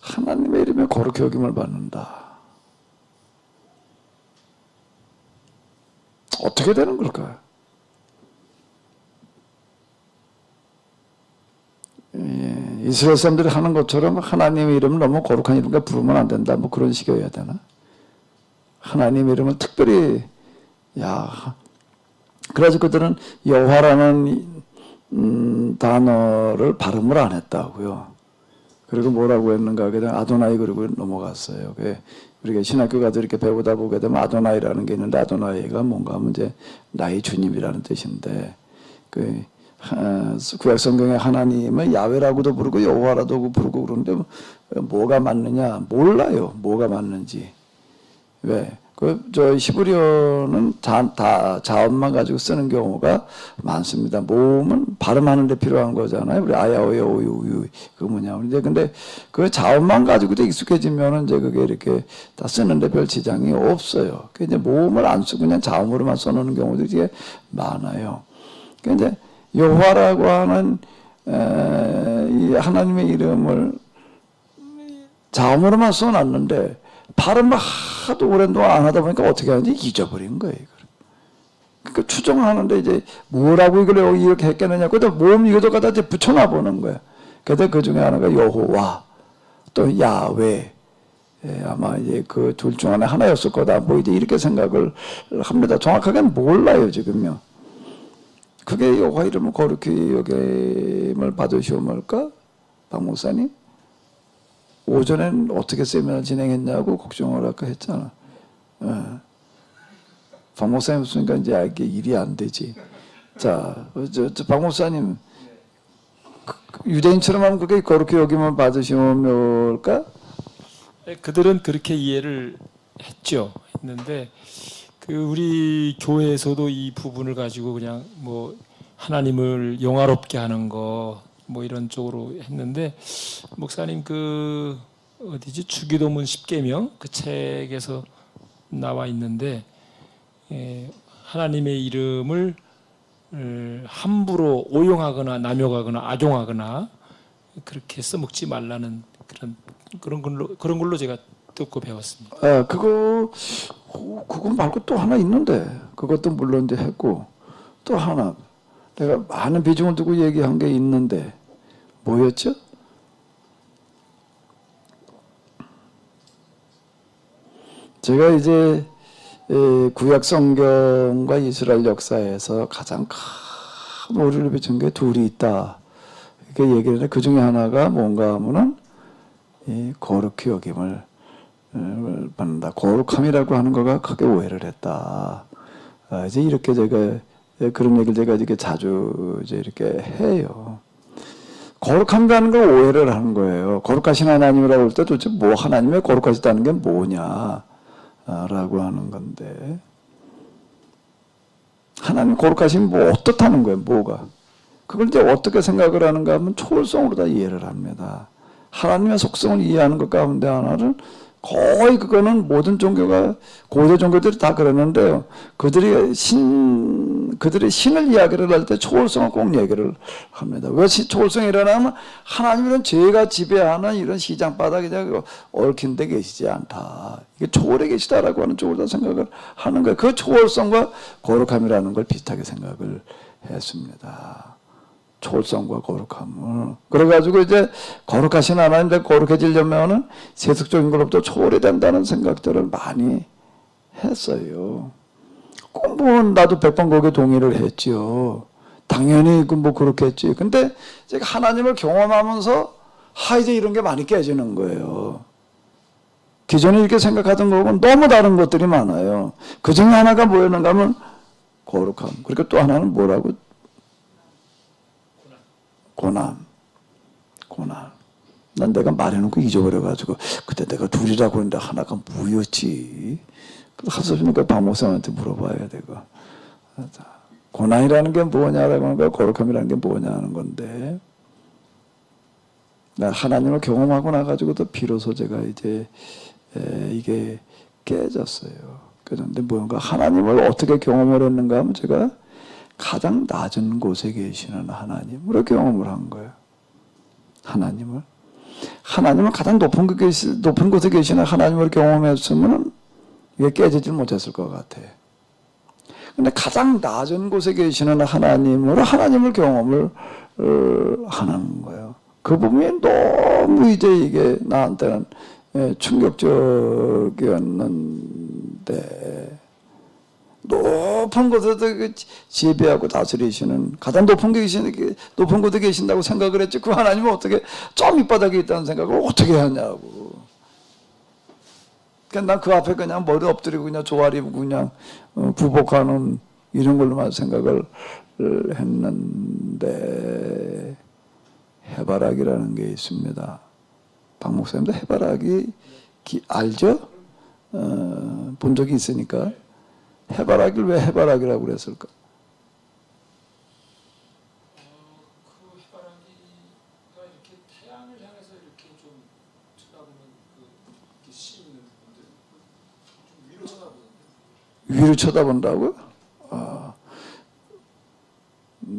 하나님의 이름에 거룩히 여김을 받는다. 어떻게 되는 걸까요? 이스라엘 사람들이 하는 것처럼 하나님의 이름을 너무 거룩한 이름과 부르면 안 된다. 뭐 그런 식이어야 되나? 하나님의 이름을 특별히 그래서 그들은 여호와라는 단어를 발음을 안 했다고요. 그리고 뭐라고 했는가 하게 되면 아도나이 그리고 넘어갔어요. 우리가 신학교 가서 이렇게 배우다 보게 되면 아도나이라는 게 있는데 아도나이가 뭔가 하면 이제 나의 주님이라는 뜻인데 구약 성경에 하나님을 야훼라고도 부르고 여호와라도 부르고 그러는데 뭐가 맞느냐 몰라요. 뭐가 맞는지. 왜? 저 히브리어는 다 자음만 가지고 쓰는 경우가 많습니다. 모음은 발음하는 데 필요한 거잖아요. 우리 아야오야 오유유 그 뭐냐. 근데 그 자음만 가지고도 익숙해지면은 이제 그게 이렇게 다 쓰는데 별 지장이 없어요. 그 이제 모음을 안 쓰고 그냥 자음으로만 써놓는 경우들이 되게 많아요. 그 이제 여호와라고 하는 이 하나님의 이름을 자음으로만 써놨는데 발음을 하도 오랜 동안 안 하다 보니까 어떻게 하는지 잊어버린 거예요. 그러니까 추정하는데 이제 뭐라고 이걸 이렇게 했겠느냐. 그래도 모음 이것도 갖다 이제 붙여놔 보는 거예요. 그래서 그 중에 하나가 여호와 또 야훼 아마 이제 그 둘 중 하나 하나였을 거다. 뭐 이제 이렇게 생각을 합니다. 정확하게는 몰라요 지금요. 그게 여호와 이름을 거룩히 여김을 받으시오물까? 박 목사님? 오전엔 어떻게 세미나 진행했냐고 걱정을 아까 했잖아. 박 목사님 없으니까 이제 이게 일이 안 되지. 자, 박 목사님 유대인처럼 하면 그게 거룩히 여김을 받으시오물까? 그들은 그렇게 이해를 했는데 우리 교회에서도 이 부분을 가지고 그냥 뭐 하나님을 영화롭게 하는 거 뭐 이런 쪽으로 했는데 목사님 어디지 주기도문 10계명 그 책에서 나와 있는데 하나님의 이름을 함부로 오용하거나 남용하거나 악용하거나 그렇게 써먹지 말라는 그런 걸로 제가 듣고 배웠습니다. 그거 말고 또 하나 있는데 그것도 물론 이제 했고 또 하나 내가 많은 비중을 두고 얘기한 게 있는데 뭐였죠? 제가 이제 구약 성경과 이스라엘 역사에서 가장 머리를 비춘 게 둘이 있다. 이렇게 얘기를 했는데 그 중에 하나가 뭔가 하면은 이 거룩히 여김을 받는다. 거룩함이라고 하는 거가 크게 오해를 했다. 이제 이렇게 제가 그런 얘기를 제가 이렇게 자주 이제 이렇게 해요. 거룩함이라는 걸 오해를 하는 거예요. 거룩하신 하나님이라고 할 때 도대체 뭐 하나님의 거룩하시다는 게 뭐냐라고 하는 건데 하나님 거룩하시면 뭐 어떻다는 거예요, 뭐가. 그걸 이제 어떻게 생각을 하는가 하면 초월성으로 다 이해를 합니다. 하나님의 속성을 이해하는 것 가운데 하나는 거의 그거는 모든 종교가 고대 종교들이 다 그러는데요. 그들의 신을 이야기를 할 때 초월성을 꼭 얘기를 합니다. 왜 초월성이 일어나면 하나님은 죄가 지배하는 이런 시장 바닥에 얽힌 데 계시지 않다. 이게 초월에 계시다라고 하는 쪽으로 다 생각을 하는 거예요. 그 초월성과 거룩함이라는 걸 비슷하게 생각을 했습니다. 초월성과 거룩함을. 그래가지고 이제 거룩하신 하나님들 거룩해지려면은 세속적인 것로부터 초월이 된다는 생각들을 많이 했어요. 뭐 나도 100번 거기에 동의를 했지요. 당연히 뭐 그렇겠지. 근데 제가 하나님을 경험하면서 이제 이런 게 많이 깨지는 거예요. 기존에 이렇게 생각하던 거하고는 너무 다른 것들이 많아요. 그 중에 하나가 뭐였는가 하면 거룩함. 그리고 또 하나는 뭐라고? 고난. 난 내가 말해놓고 잊어버려가지고 그때 내가 둘이라고 했는데 하나가 뭐였지? 하소연이니까 박목사한테 물어봐야 되고. 고난이라는 게 뭐냐라고 하는 거야. 거룩함이라는 게 뭐냐 하는 건데. 나 하나님을 경험하고 나가지고도 비로소 제가 이제 이게 깨졌어요. 그런데 뭔가 하나님을 어떻게 경험을 했는가 하면 제가 가장 낮은 곳에 계시는 하나님으로 경험을 한 거예요. 하나님은 가장 높은 곳에 계시는 하나님을 경험했으면 이게 깨지질 못했을 것 같아. 근데 가장 낮은 곳에 계시는 하나님을 경험을 하는 거예요. 그 부분이 너무 이제 이게 나한테는 충격적이었는데 높은 곳에서 지배하고 다스리시는 가장 높은 곳에 계신다고 생각을 했지 그 하나님은 어떻게 좀 밑바닥에 있다는 생각을 어떻게 하냐고. 그러니까 난 그 앞에 그냥 머리 엎드리고 그냥 조아리고 그냥 구복하는 이런 걸로만 생각을 했는데 해바라기라는 게 있습니다. 박 목사님도 해바라기 알죠? 본 적이 있으니까. 해바라기를 왜 해바라기라고 그랬을까? 그 해바라기가 이렇게 태양을 향해서 이렇게 좀 쳐다보는 이렇게 씨 있는 부분들 좀 위로 쳐다보는데. 위로 쳐다본다고요?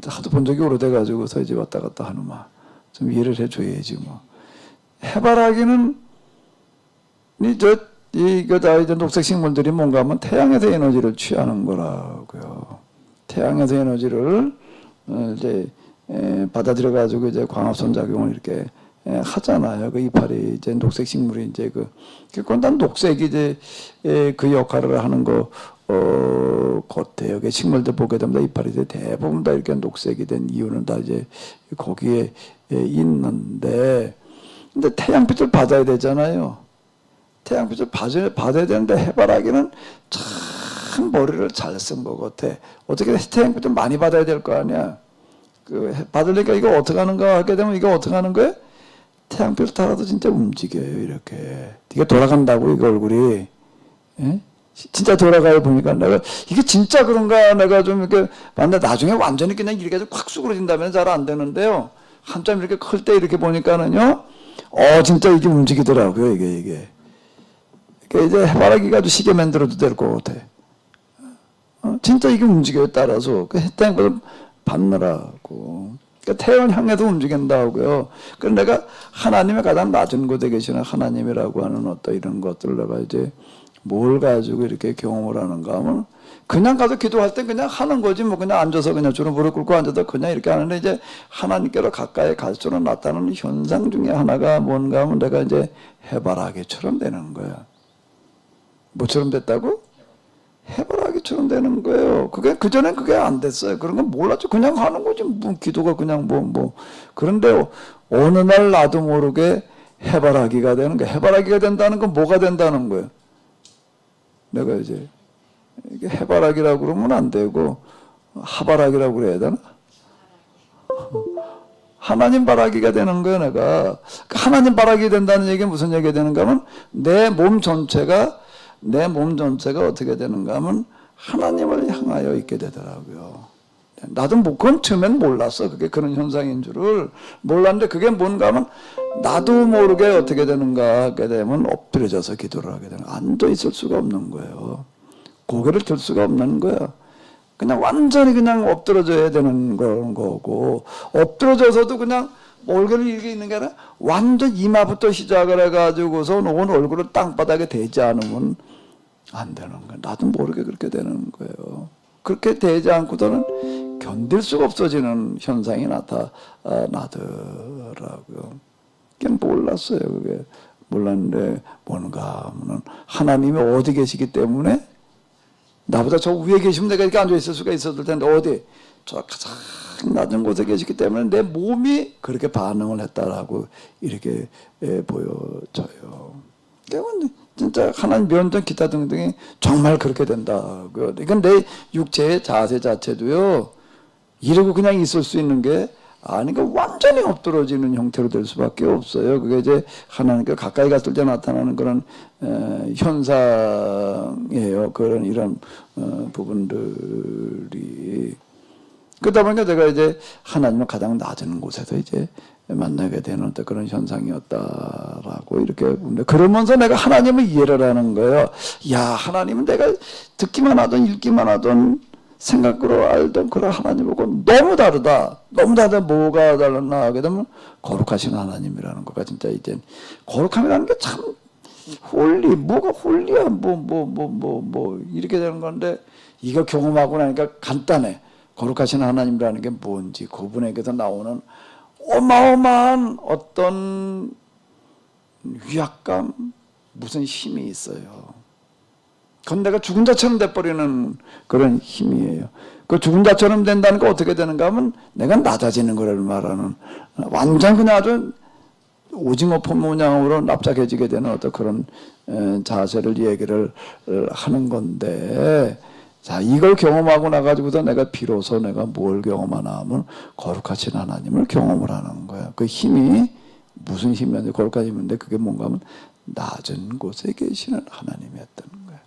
하도 본 적이 오래돼가지고서 이제 왔다 갔다 하는마. 좀 이해를 해줘야지 뭐. 해바라기는 이거 다 이제 녹색 식물들이 뭔가 하면 태양에서 에너지를 취하는 거라고요. 태양에서 에너지를 이제 받아들여 가지고 이제 광합선 작용을 이렇게 하잖아요. 그 이파리 이제 녹색 식물이 이제 그건 단 녹색이 이제 그 역할을 하는 거 같아요. 그 식물들 보게 되면 이파리 대부분 다 이렇게 녹색이 된 이유는 다 이제 거기에 있는데, 근데 태양빛을 받아야 되잖아요. 태양빛을 받아야 되는데 해바라기는 참 머리를 잘 쓴 것 같아. 어떻게 태양빛을 많이 받아야 될 거 아니야. 받으니까 이거 어떻게 하는가 하게 되면 이거 어떻게 하는 거야? 태양빛을 타라도 진짜 움직여요. 이렇게. 이게 돌아간다고 이거 얼굴이. 예? 진짜 돌아가요. 보니까 내가 이게 진짜 그런가 내가 좀 이렇게 봤는데 나중에 완전히 그냥 이렇게 확 수그러진다면 잘 안 되는데요. 한참 이렇게 클 때 이렇게 보니까는요. 진짜 이게 움직이더라고요. 이게. 그러니까 이제 해바라기가 아주 시계 만들어도 될 것 같아. 진짜 이게 움직여요. 따라서 그 태양을 받느라고. 그러니까 태양을 향해서 움직인다고요. 그래서 내가 하나님의 가장 낮은 곳에 계시는 하나님이라고 하는 어떤 이런 것들을 내가 이제 뭘 가지고 이렇게 경험을 하는가 하면 그냥 가서 기도할 때 그냥 하는 거지 뭐 그냥 앉아서 그냥 주름 무릎 꿇고 앉아서 그냥 이렇게 하는데 이제 하나님께로 가까이 갈수록 나타나는 현상 중에 하나가 뭔가 하면 내가 이제 해바라기처럼 되는 거야. 뭐처럼 됐다고? 해바라기처럼 되는 거예요. 그게 그전엔 그게 안 됐어요. 그런 건 몰랐죠. 그냥 하는 거지. 뭐 기도가 그냥 그런데 어느 날 나도 모르게 해바라기가 되는 거예요. 해바라기가 된다는 건 뭐가 된다는 거예요. 내가 이제 이게 해바라기라고 그러면 안 되고 하바라기라고 그래야 되나? 하나님 바라기가 되는 거예요. 내가 하나님 바라기 된다는 얘기는 무슨 얘기가 되는가 하면 내 몸 전체가 어떻게 되는가 하면 하나님을 향하여 있게 되더라고요. 나도 그건 처음엔 몰랐어. 그게 그런 현상인 줄을 몰랐는데 그게 뭔가 하면 나도 모르게 어떻게 되는가 하게 되면 엎드려져서 기도를 하게 되는 거예요. 앉아 있을 수가 없는 거예요. 고개를 들 수가 없는 거예요. 그냥 완전히 그냥 엎드려져야 되는 거고 엎드려져서도 그냥 얼굴을 이렇게 있는 게 아니라 완전 이마부터 시작을 해가지고서 온 얼굴을 땅바닥에 대지 않으면 안 되는 거예요. 나도 모르게 그렇게 되는 거예요. 그렇게 되지 않고서는 견딜 수가 없어지는 현상이 나타나더라고요. 그냥 몰랐어요. 그게 몰랐는데 뭔가 하면은 하나님이 어디 계시기 때문에 나보다 저 위에 계시면 내가 이렇게 앉아 있을 수가 있었을 텐데 어디 저 가장 낮은 곳에 계시기 때문에 내 몸이 그렇게 반응을 했다라고 이렇게 보여져요. 그러면 진짜 하나님 면전 기타 등등이 정말 그렇게 된다고요. 이건 내 육체의 자세 자체도요. 이러고 그냥 있을 수 있는 게 아니까 완전히 엎드러지는 형태로 될 수밖에 없어요. 그게 이제 하나님께 가까이 갔을 때 나타나는 그런 현상이에요. 그런 이런 부분들이 그러다 보니까 제가 이제 하나님을 가장 낮은 곳에서 이제 만나게 되는 어떤 그런 현상이었다라고 이렇게 보는데 그러면서 내가 하나님을 이해를 하는 거예요. 야, 하나님은 내가 듣기만 하던 읽기만 하던 생각으로 알던 그런 하나님하고 너무 다르다. 너무 다르다. 뭐가 달랐나 하게 되면 거룩하신 하나님이라는 거가 진짜 이제 거룩함이라는 게 참 뭐가 홀리야 뭐 이렇게 되는 건데 이거 경험하고 나니까 간단해. 거룩하신 하나님이라는 게 뭔지 그분에게서 나오는 어마어마한 어떤 위압감 무슨 힘이 있어요. 그건 내가 죽은 자처럼 돼버리는 그런 힘이에요. 그 죽은 자처럼 된다는 게 어떻게 되는가 하면 내가 낮아지는 거를 말하는 완전 그냥 아주 오징어 폼 모양으로 납작해지게 되는 어떤 그런 자세를 얘기를 하는 건데 자, 이걸 경험하고 나가지고서 내가 비로소 내가 뭘 경험하나 하면 거룩하신 하나님을 경험을 하는 거야. 그 힘이 무슨 힘이었는데 거룩한 힘인데 그게 뭔가 하면 낮은 곳에 계시는 하나님이었던 거야.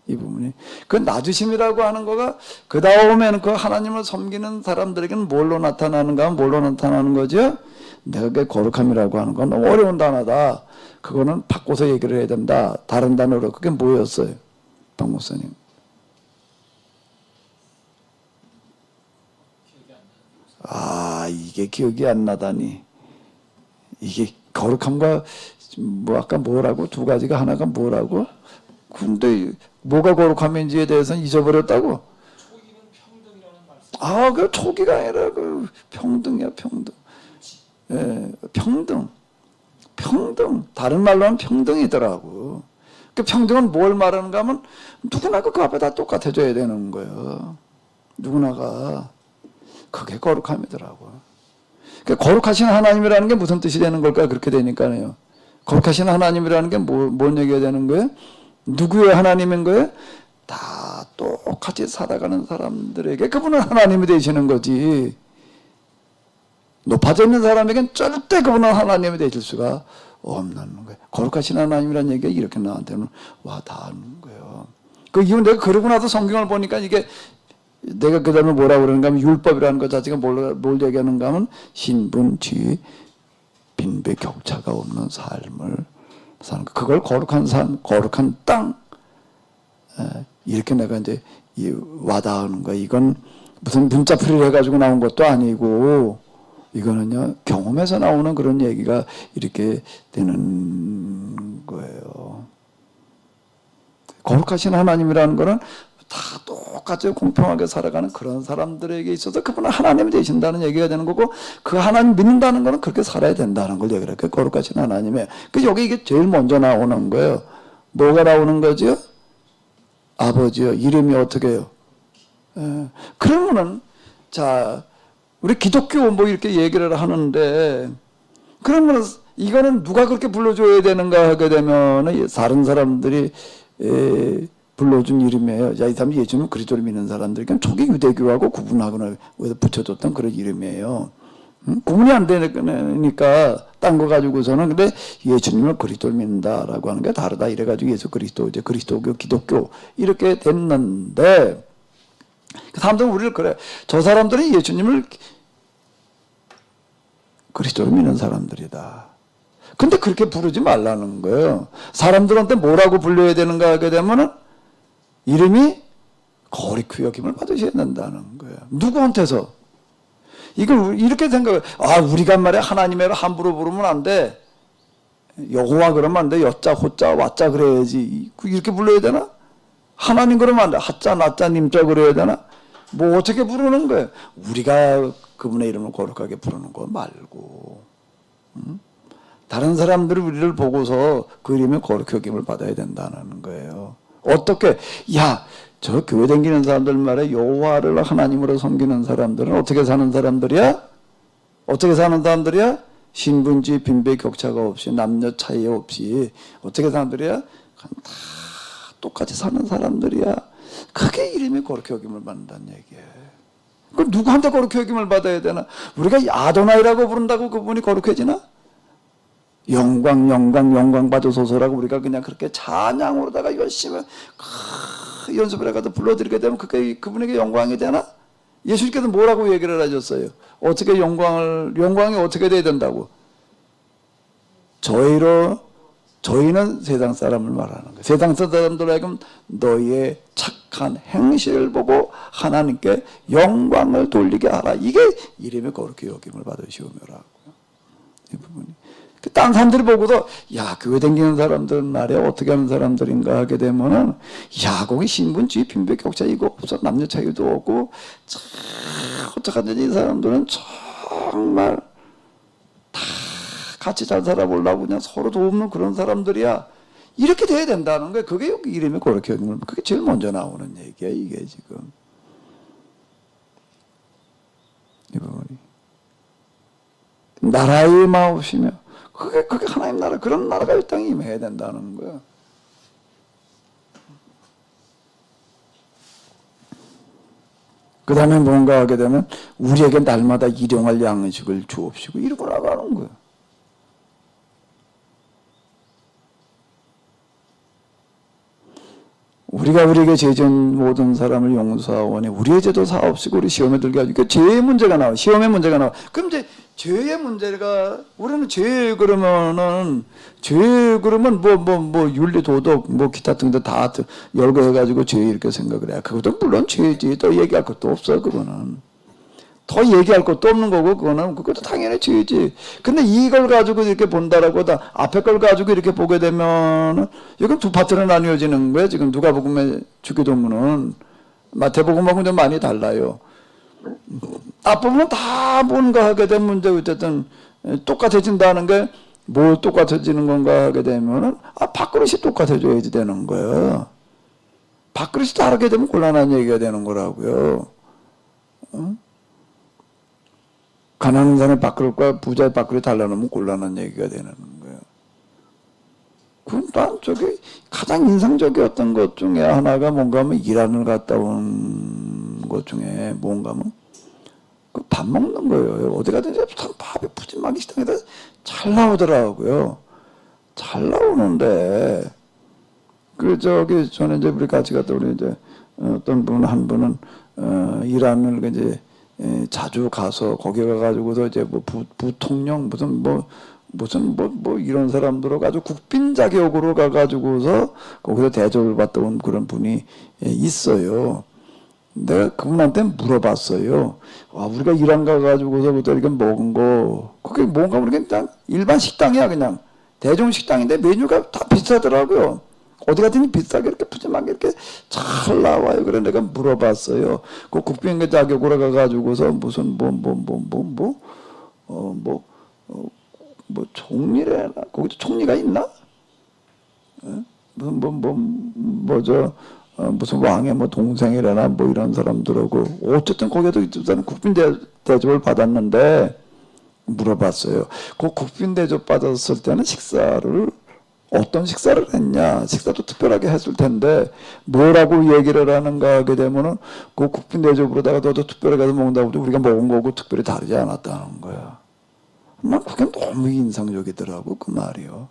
이 부분이. 그 낮으심이라고 하는 거가 그 다음에는 그 하나님을 섬기는 사람들에게는 뭘로 나타나는가 하면 뭘로 나타나는 거죠? 내가 그 거룩함이라고 하는 건 너무 어려운 단어다. 그거는 바꿔서 얘기를 해야 된다. 다른 단어로. 그게 뭐였어요? 박 목사님. 아, 이게 기억이 안 나다니. 이게 거룩함과 뭐 아까 뭐라고 두 가지가 하나가 뭐라고? 근데 뭐가 거룩함인지에 대해서는 잊어버렸다고? 아, 그 초기가 아니라 그 평등이야, 평등. 예, 평등. 다른 말로는 평등이더라고. 그 평등은 뭘 말하는가 하면 누구나 그 앞에 다 똑같아져야 되는 거예요. 누구나가. 그게 거룩함이더라고요. 그러니까 거룩하신 하나님이라는 게 무슨 뜻이 되는 걸까? 그렇게 되니까요. 거룩하신 하나님이라는 게 뭔 얘기가 되는 거예요? 누구의 하나님인 거예요? 다 똑같이 살아가는 사람들에게 그분은 하나님이 되시는 거지. 높아져 있는 사람에겐 절대 그분은 하나님이 되실 수가 없는 거예요. 거룩하신 하나님이라는 얘기가 이렇게 나한테는 와 닿는 거예요. 그 이유 내가 그러고 나서 성경을 보니까 이게 내가 그 다음에 뭐라고 그러는가 하면 율법이라는 것 자체가 뭘 얘기하는가 하면 신분, 지위, 빈배, 격차가 없는 삶을 사는 거. 그걸 거룩한 삶, 거룩한 땅. 이렇게 내가 이제 와닿는 거야. 이건 무슨 문자풀이를 해가지고 나온 것도 아니고 이거는요 경험에서 나오는 그런 얘기가 이렇게 되는 거예요. 거룩하신 하나님이라는 거는 다 똑같이 공평하게 살아가는 그런 사람들에게 있어서 그분은 하나님이 되신다는 얘기가 되는 거고 그 하나님 믿는다는 거는 그렇게 살아야 된다는 걸 얘기를 해요. 거룩하신 하나님의. 그 여기 이게 제일 먼저 나오는 거예요. 뭐가 나오는 거죠? 아버지요. 이름이 어떻게 해요? 그러면은, 자, 우리 기독교 뭐 이렇게 얘기를 하는데, 그러면 이거는 누가 그렇게 불러줘야 되는가 하게 되면은 다른 사람들이 불러준 이름이에요. 자, 이 사람이 예수님 그리스도를 믿는 사람들, 그냥 초기 유대교하고 구분하거나 붙여줬던 그런 이름이에요. 구분이 안 되니까 딴 거 가지고서는 근데 예수님을 그리스도를 믿는다라고 하는 게 다르다 이래가지고 예수 그리스도 이제 그리스도교 기독교 이렇게 됐는데 그 사람들은 우리를 그래 저 사람들은 예수님을 그리스도를 믿는 사람들이다. 근데 그렇게 부르지 말라는 거예요. 사람들한테 뭐라고 불려야 되는가 하게 되면은 이름이 거룩히 여김을 받으셔야 된다는 거예요. 누구한테서? 이걸 이렇게 생각해. 우리가 말이야 하나님의 함부로 부르면 안 돼. 여호와 그러면 안 돼. 여자, 호자, 와자 그래야지. 이렇게 불러야 되나? 하나님 그러면 안 돼. 하자, 나자, 님자 그래야 되나? 뭐 어떻게 부르는 거예요? 우리가 그분의 이름을 거룩하게 부르는 거 말고. 다른 사람들이 우리를 보고서 그 이름의 거룩히 여김을 받아야 된다는 거예요. 어떻게? 저 교회 다니는 사람들 말에 여호와를 하나님으로 섬기는 사람들은 어떻게 사는 사람들이야? 어떻게 사는 사람들이야? 신분지 빈배 격차가 없이 남녀 차이 없이 어떻게 사람들이야? 다 똑같이 사는 사람들이야. 그게 이름이 거룩히 여김을 받는다는 얘기예요. 그럼 누구한테 거룩히 여김을 받아야 되나? 우리가 아도나이라고 부른다고 그분이 거룩해지나? 영광 받으소서라고 우리가 그냥 그렇게 찬양으로다가 열심히 연습을 해가지고 불러드리게 되면 그게 그분에게 영광이 되나? 예수님께서 뭐라고 얘기를 하셨어요? 어떻게 영광이 어떻게 돼야 된다고? 저희는 세상 사람을 말하는 거예요. 세상 사람들 하여금 너희의 착한 행실을 보고 하나님께 영광을 돌리게 하라. 이게 이름의 거룩히 여김을 받으시오며라고요. 이 부분이. 딴 사람들이 보고도 교회 다니는 사람들 말이야 어떻게 하는 사람들인가 하게 되면은 거기 신분주의 빈배 격차 이거 없어 남녀 차이도 없고 참 어떡하든지 이 사람들은 정말 다 같이 잘 살아보려고 그냥 서로 도움는 그런 사람들이야 이렇게 돼야 된다는 거예요. 그게 여기 이름이 그렇게 여기면 그게 제일 먼저 나오는 얘기야 이게 지금 이 부분이 나라의 마음이며 그게 하나님 나라, 그런 나라가 이 땅에 임해야 된다는 거야. 그 다음에 뭔가 하게 되면 우리에게 날마다 일용할 양식을 주옵시고 이러고 나가는 거야. 우리가 우리에게 죄 지은 모든 사람을 용서하오니 우리의 죄도 사옵시고 우리 시험에 들게 하시고 죄의 문제가 나와. 시험의 문제가 나와. 그럼 이제 죄의 문제가 우리는 죄 그러면 뭐 윤리 도덕 뭐 기타 등등 다 열거 해가지고 죄 이렇게 생각을 해. 그것도 물론 죄지. 또 얘기할 것도 없어 그거는. 더 얘기할 것도 없는 거고 그것도 당연히 죄지. 근데 이걸 가지고 이렇게 본다라고 다 앞에 걸 가지고 이렇게 보게 되면 이건 두 파트로 나뉘어지는 거예요. 지금 누가복음의 주기도문은 마태복음하고는 좀 많이 달라요. 앞부분은 다 뭔가 하게 되면 문제 어쨌든 똑같아진다는 게 뭐 똑같아지는 건가 하게 되면은 밥그릇이 똑같아져야지 되는 거예요. 밥그릇이 다르게 되면 곤란한 얘기가 되는 거라고요. 가난한 사람의 밥그릇과 부자의 밥그릇이 달라놓으면 곤란한 얘기가 되는 거예요. 그럼 난 저기 가장 인상적이었던 것 중에 하나가 뭔가 하면 이란을 갔다 온 것 중에 뭔가 하면 밥 먹는 거예요. 어디 가든지 참 밥이 푸짐하게 식당에다 잘 나오더라고요. 잘 나오는데 저기 전에 이제 우리 같이 갔다 우리 이제 어떤 한 분은 이란을 이제 자주 가서 거기 가가지고서 이제 뭐 부통령 무슨 이런 사람들로 가지고 국빈 자격으로 가가지고서 거기서 대접을 받다 온 그런 분이 있어요. 내가 그분한테 물어봤어요. 우리가 이란 가가지고서 그때 이렇게 먹은 거 그게 뭔가 모르겠 그냥 일반 식당이야 그냥 대중 식당인데 메뉴가 다 비슷하더라고요. 어디 가든지 비싸게 이렇게 푸짐하게 이렇게 잘 나와요. 그래 내가 물어봤어요. 그 국빈 자격으로 가가지고서 무슨 총리래나 거기도 총리가 있나? 무슨 무슨 왕의 뭐 동생이라나 뭐 이런 사람들하고 어쨌든 거기에도 일단 국빈 대접을 받았는데 물어봤어요. 그 국빈 대접 받았을 때는 식사를 어떤 식사를 했냐? 식사도 특별하게 했을 텐데 뭐라고 얘기를 하는가 하게 되면은 그 국빈 대접으로다가 너도 특별하게 먹는다고 해도 우리가 먹은 거고 특별히 다르지 않았다는 거야. 난 그게 너무 인상적이더라고 그 말이요.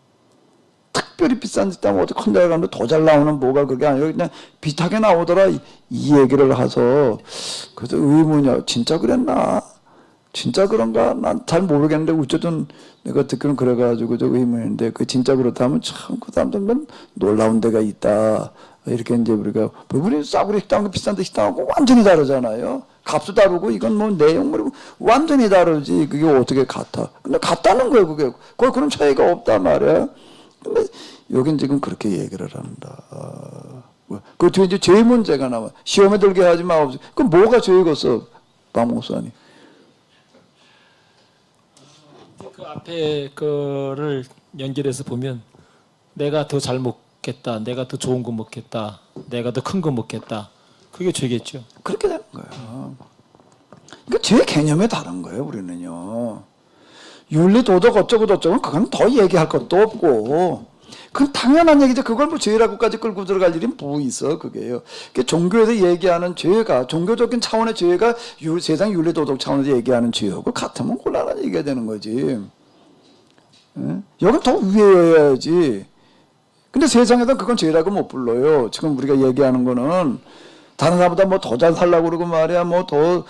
특별히 비싼 식당 어디 큰 데 가면 더 잘 나오는 뭐가 그게 아니라 그냥 비슷하게 나오더라 이 얘기를 해서 그래서 의문이야. 진짜 그랬나? 진짜 그런가? 난 잘 모르겠는데 어쨌든 내가 듣기는 그래가지고 저 의문인데 그 진짜 그렇다면 참 그 사람들은 놀라운 데가 있다. 이렇게 이제 우리가 우리 싸구려 식당하고 비싼 데 식당하고 완전히 다르잖아요. 값도 다르고 이건 뭐 내용물이 완전히 다르지. 그게 어떻게 같아? 근데 같다는 거예요. 그게 거의 그런 차이가 없단 말이야. 근데 여긴 지금 그렇게 얘기를 한다. 그 뒤에 이제 죄 문제가 나와. 시험에 들게 하지 마. 그럼 뭐가 죄겠어, 박 목사님? 그 앞에 거를 연결해서 보면 내가 더 잘 먹겠다, 내가 더 좋은 거 먹겠다, 내가 더 큰 거 먹겠다. 그게 죄겠죠. 그렇게 되는 거예요. 그러니까 죄 개념이 다른 거예요. 우리는요. 윤리 도덕 어쩌고 저쩌고 그건 더 얘기할 것도 없고 그건 당연한 얘기죠. 그걸 뭐 죄라고까지 끌고 들어갈 일이 뭐 있어 그게요. 그러니까 종교에서 얘기하는 죄가 종교적인 차원의 죄가 세상 윤리 도덕 차원에서 얘기하는 죄하고 같으면 곤란한 얘기가 되는 거지. 여긴 더 위에여야지. 근데 세상에서 그건 죄라고 못 불러요. 지금 우리가 얘기하는 거는 다른 사람보다 뭐 더 잘 살라고 그러고 말이야 뭐 더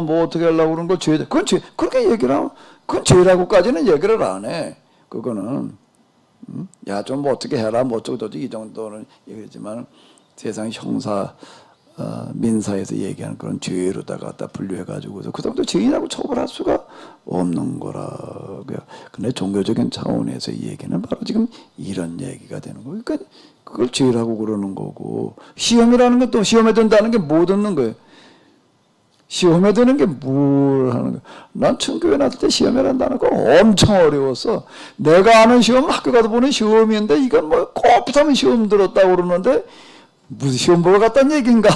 뭐 어떻게 하려고 그러는 거 죄. 그건 죄. 그렇게 얘기를 하면 그건 죄라고까지는 얘기를 안 해. 그거는 야 좀 뭐 어떻게 해라 뭐 어쩌고저쩌고 이 정도는 얘기했지만 세상 형사 민사에서 얘기하는 그런 죄로다가 갖다 분류해가지고서 그 정도 죄인하고 처벌할 수가 없는 거라고요. 근데 종교적인 차원에서 이 얘기는 바로 지금 이런 얘기가 되는 거예요. 그러니까 그걸 죄라고 그러는 거고 시험이라는 것도 시험에 든다는 게 뭐 듣는 거예요. 시험에 드는 게 뭘 하는 거야. 난 중교회 나왔을 때 시험이란다는 거 엄청 어려웠어. 내가 아는 시험은 학교 가서 보는 시험인데 이건 뭐 꼬피타면 시험 들었다고 그러는데 무슨 시험 보러 갔다는 얘기인가.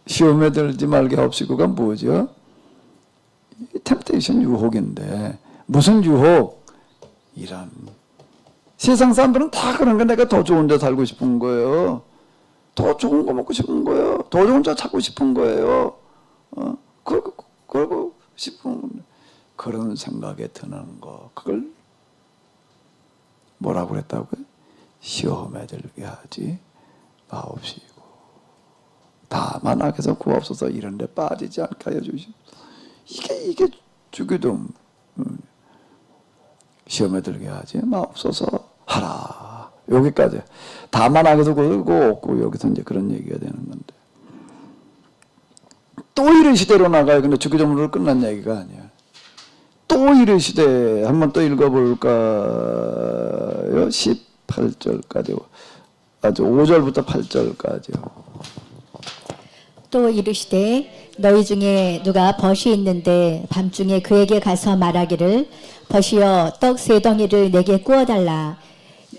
시험에 들지 말게 합시고가 뭐죠? 템테이션 유혹인데 무슨 유혹? 이런 세상 사람들은 다 그런 거 내가 더 좋은 데 살고 싶은 거예요. 더 좋은 거 먹고 싶은 거예요. 더 좋은 차 찾고 싶은 거예요. 그러고 싶은 그런 생각에 드는 거. 그걸 뭐라고 그랬다고요? 시험에 들게 하지 마옵시고 다만 악에서 구하옵소서 이런 데 빠지지 않게 하여 주시옵소서. 이게 주기도 시험에 들게 하지 마옵소서 하라. 여기까지. 다만 악에서 구하고 없고 여기서 이제 그런 얘기가 되는 건데 또 이르시되로 나가요. 근데 주기도문으로 끝난 얘기가 아니야. 또 이르시되 한번 또 읽어볼까요? 18절까지 아주 5절부터 8절까지요. 또 이르시되 너희 중에 누가 벗이 있는데 밤중에 그에게 가서 말하기를 벗이여 떡 세 덩이를 내게 구워달라.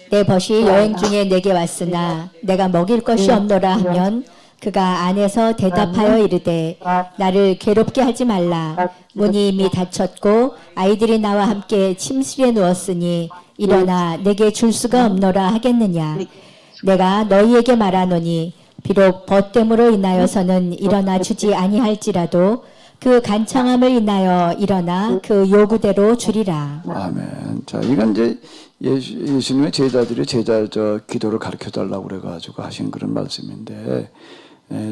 내 벗이 여행 중에 내게 왔으나 내가 먹일 것이 없노라 하면 그가 안에서 대답하여 이르되 나를 괴롭게 하지 말라. 문이 이미 닫혔고 아이들이 나와 함께 침실에 누웠으니 일어나 내게 줄 수가 없노라 하겠느냐. 내가 너희에게 말하노니 비록 벗됨으로 인하여서는 일어나 주지 아니할지라도 그 간청함을 인하여 일어나 그 요구대로 주리라. 아멘. 자, 이건 이제 예수님의 제자들이 기도를 가르쳐 달라고 그래가지고 하신 그런 말씀인데,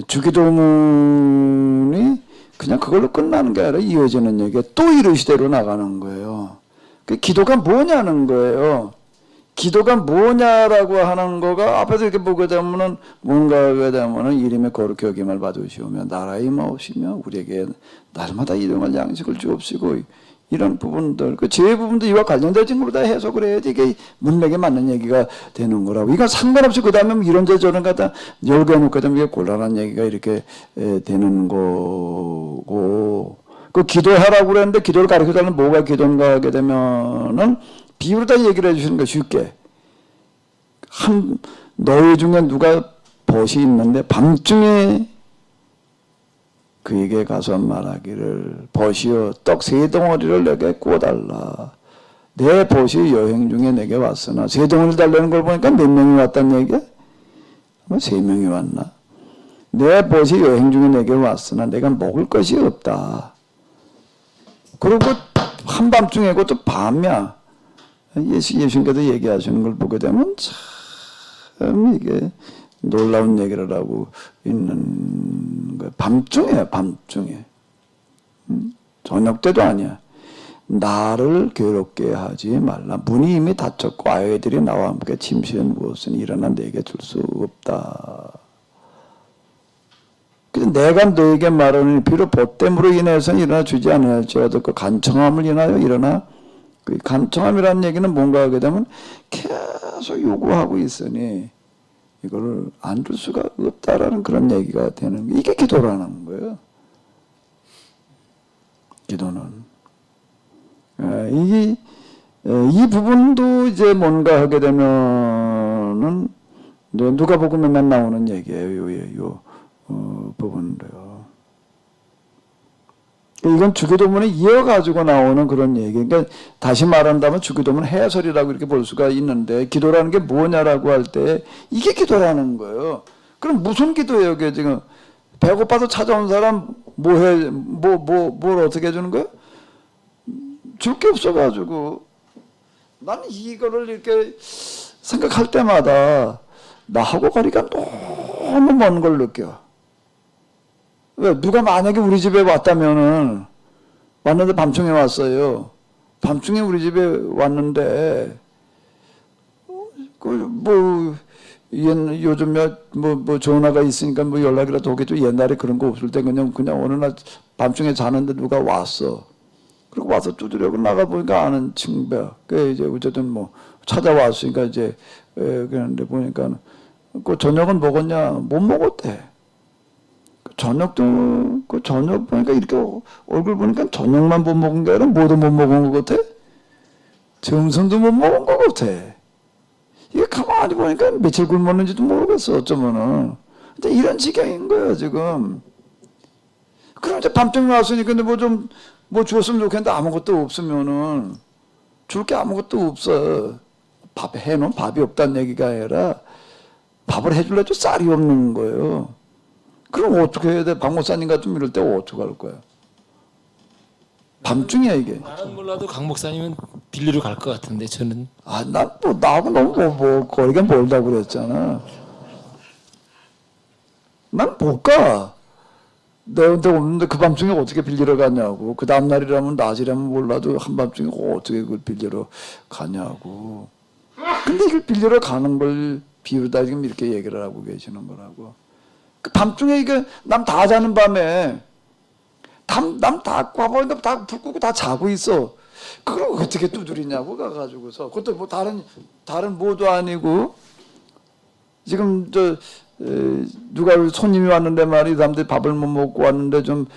주기도문이 그냥 그걸로 끝나는 게 아니라 이어지는 얘기가 또 이르시대로 나가는 거예요. 그 기도가 뭐냐는 거예요. 기도가 뭐냐라고 하는 거가 앞에서 이렇게 보게 되면은 뭔가 하게 되면은 이름의 거룩히 여김을 받으시오며 나라의 임하오시며 우리에게 날마다 일용할 양식을 주옵시고 이런 부분들 그 제 부분도 이와 관련된 걸로 다 해석을 해야지 이게 문맥에 맞는 얘기가 되는 거라고. 이건 상관없이 그 다음에 이런데 저런 갖다 열거해놓고 되면 이게 곤란한 얘기가 이렇게 되는 거고. 그 기도하라고 그랬는데 기도를 가르쳐달라는 뭐가 기도인가 하게 되면은 비유로 다 얘기를 해주시는 거 쉽게. 한 너희 중에 누가 벗이 있는데 밤중에 그에게 가서 말하기를 벗이여 떡 3덩어리를 내게 구워달라. 내 벗이 여행 중에 내게 왔으나 3덩어리를 달라는 걸 보니까 몇 명이 왔단 얘기야? 아마 3명이 왔나? 내 벗이 여행 중에 내게 왔으나 내가 먹을 것이 없다. 그리고 한밤중에 그것도 밤이야. 예수님께서 얘기하시는 걸 보게 되면 참 이게 놀라운 얘기를 하고 있는 거야. 밤중에 밤중에. 저녁 때도 아니야. 나를 괴롭게 하지 말라. 문이 이미 닫혔고 아이들이 나와 함께 침실에 누웠으니 일어나 내게 줄 수 없다. 그래서 내가 너에게 말하니 비록 벗됨으로 인해서는 일어나 주지 않을지라도 그 간청함을 인하여 일어나. 그 간청함이라는 얘기는 뭔가 하게 되면 계속 요구하고 있으니 이거를 안 줄 수가 없다라는 그런 얘기가 되는 거예요. 이게 기도라는 거예요. 기도는. 이 부분도 이제 뭔가 하게 되면은 누가복음에만 나오는 얘기예요. 요 부분도요. 이건 주기도문에 이어가지고 나오는 그런 얘기. 그러니까 다시 말한다면 주기도문 해설이라고 이렇게 볼 수가 있는데 기도라는 게 뭐냐라고 할 때 이게 기도라는 거예요. 그럼 무슨 기도예요? 이게 지금 배고파서 찾아온 사람 뭘 어떻게 해주는 거예요? 줄 게 없어가지고 나는 이거를 이렇게 생각할 때마다 나하고 거리가 너무 먼 걸 느껴. 왜? 누가 만약에 우리 집에 왔다면은, 왔는데 밤중에 왔어요. 밤중에 우리 집에 왔는데, 요즘 전화가 있으니까 연락이라도 오겠죠. 옛날에 그런 거 없을 때 그냥 어느 날 밤중에 자는데 누가 왔어. 그리고 와서 두드려고 나가보니까 아는 친구야. 그 이제 어쨌든 찾아왔으니까 이제, 그런데 보니까, 그 저녁은 먹었냐? 못 먹었대. 저녁도, 그 저녁 보니까 이렇게 얼굴 보니까 저녁만 못 먹은 게 아니라 뭐도 못 먹은 것 같아? 점심도 못 먹은 것 같아. 이게 가만히 보니까 며칠 굶었는지도 모르겠어, 어쩌면은. 근데 이런 지경인 거야, 지금. 그럼 이제 밤중에 왔으니까 근데 뭐 주었으면 좋겠는데 아무것도 없으면은 줄 게 아무것도 없어. 해놓은 밥이 없다는 얘기가 아니라 밥을 해줄래도 쌀이 없는 거예요. 그럼 어떻게 해야 돼? 박 목사님 같으면 이럴 때 어떻게 할 거야? 밤중이야 이게. 나는 몰라도 강 목사님은 빌리러 갈 것 같은데 저는. 나하고 너무 거리가 멀다고 그랬잖아. 난 못 가. 내한테 없는데 그 밤중에 어떻게 빌리러 가냐고. 그 다음날이라면 낮이라면 몰라도 한밤중에 어떻게 그걸 빌리러 가냐고. 근데 이걸 빌리러 가는 걸 비유다 지금 이렇게 얘기를 하고 계시는 거라고. 그 밤중에 이게 남 다 자는 밤에 남 다 과보니까 다 불 끄고 다 자고 있어. 그걸 어떻게 두드리냐고 가가지고서. 그것도 다른 뭐도 아니고 지금 누가 손님이 왔는데 말이 사람들이 밥을 못 먹고 왔는데 좀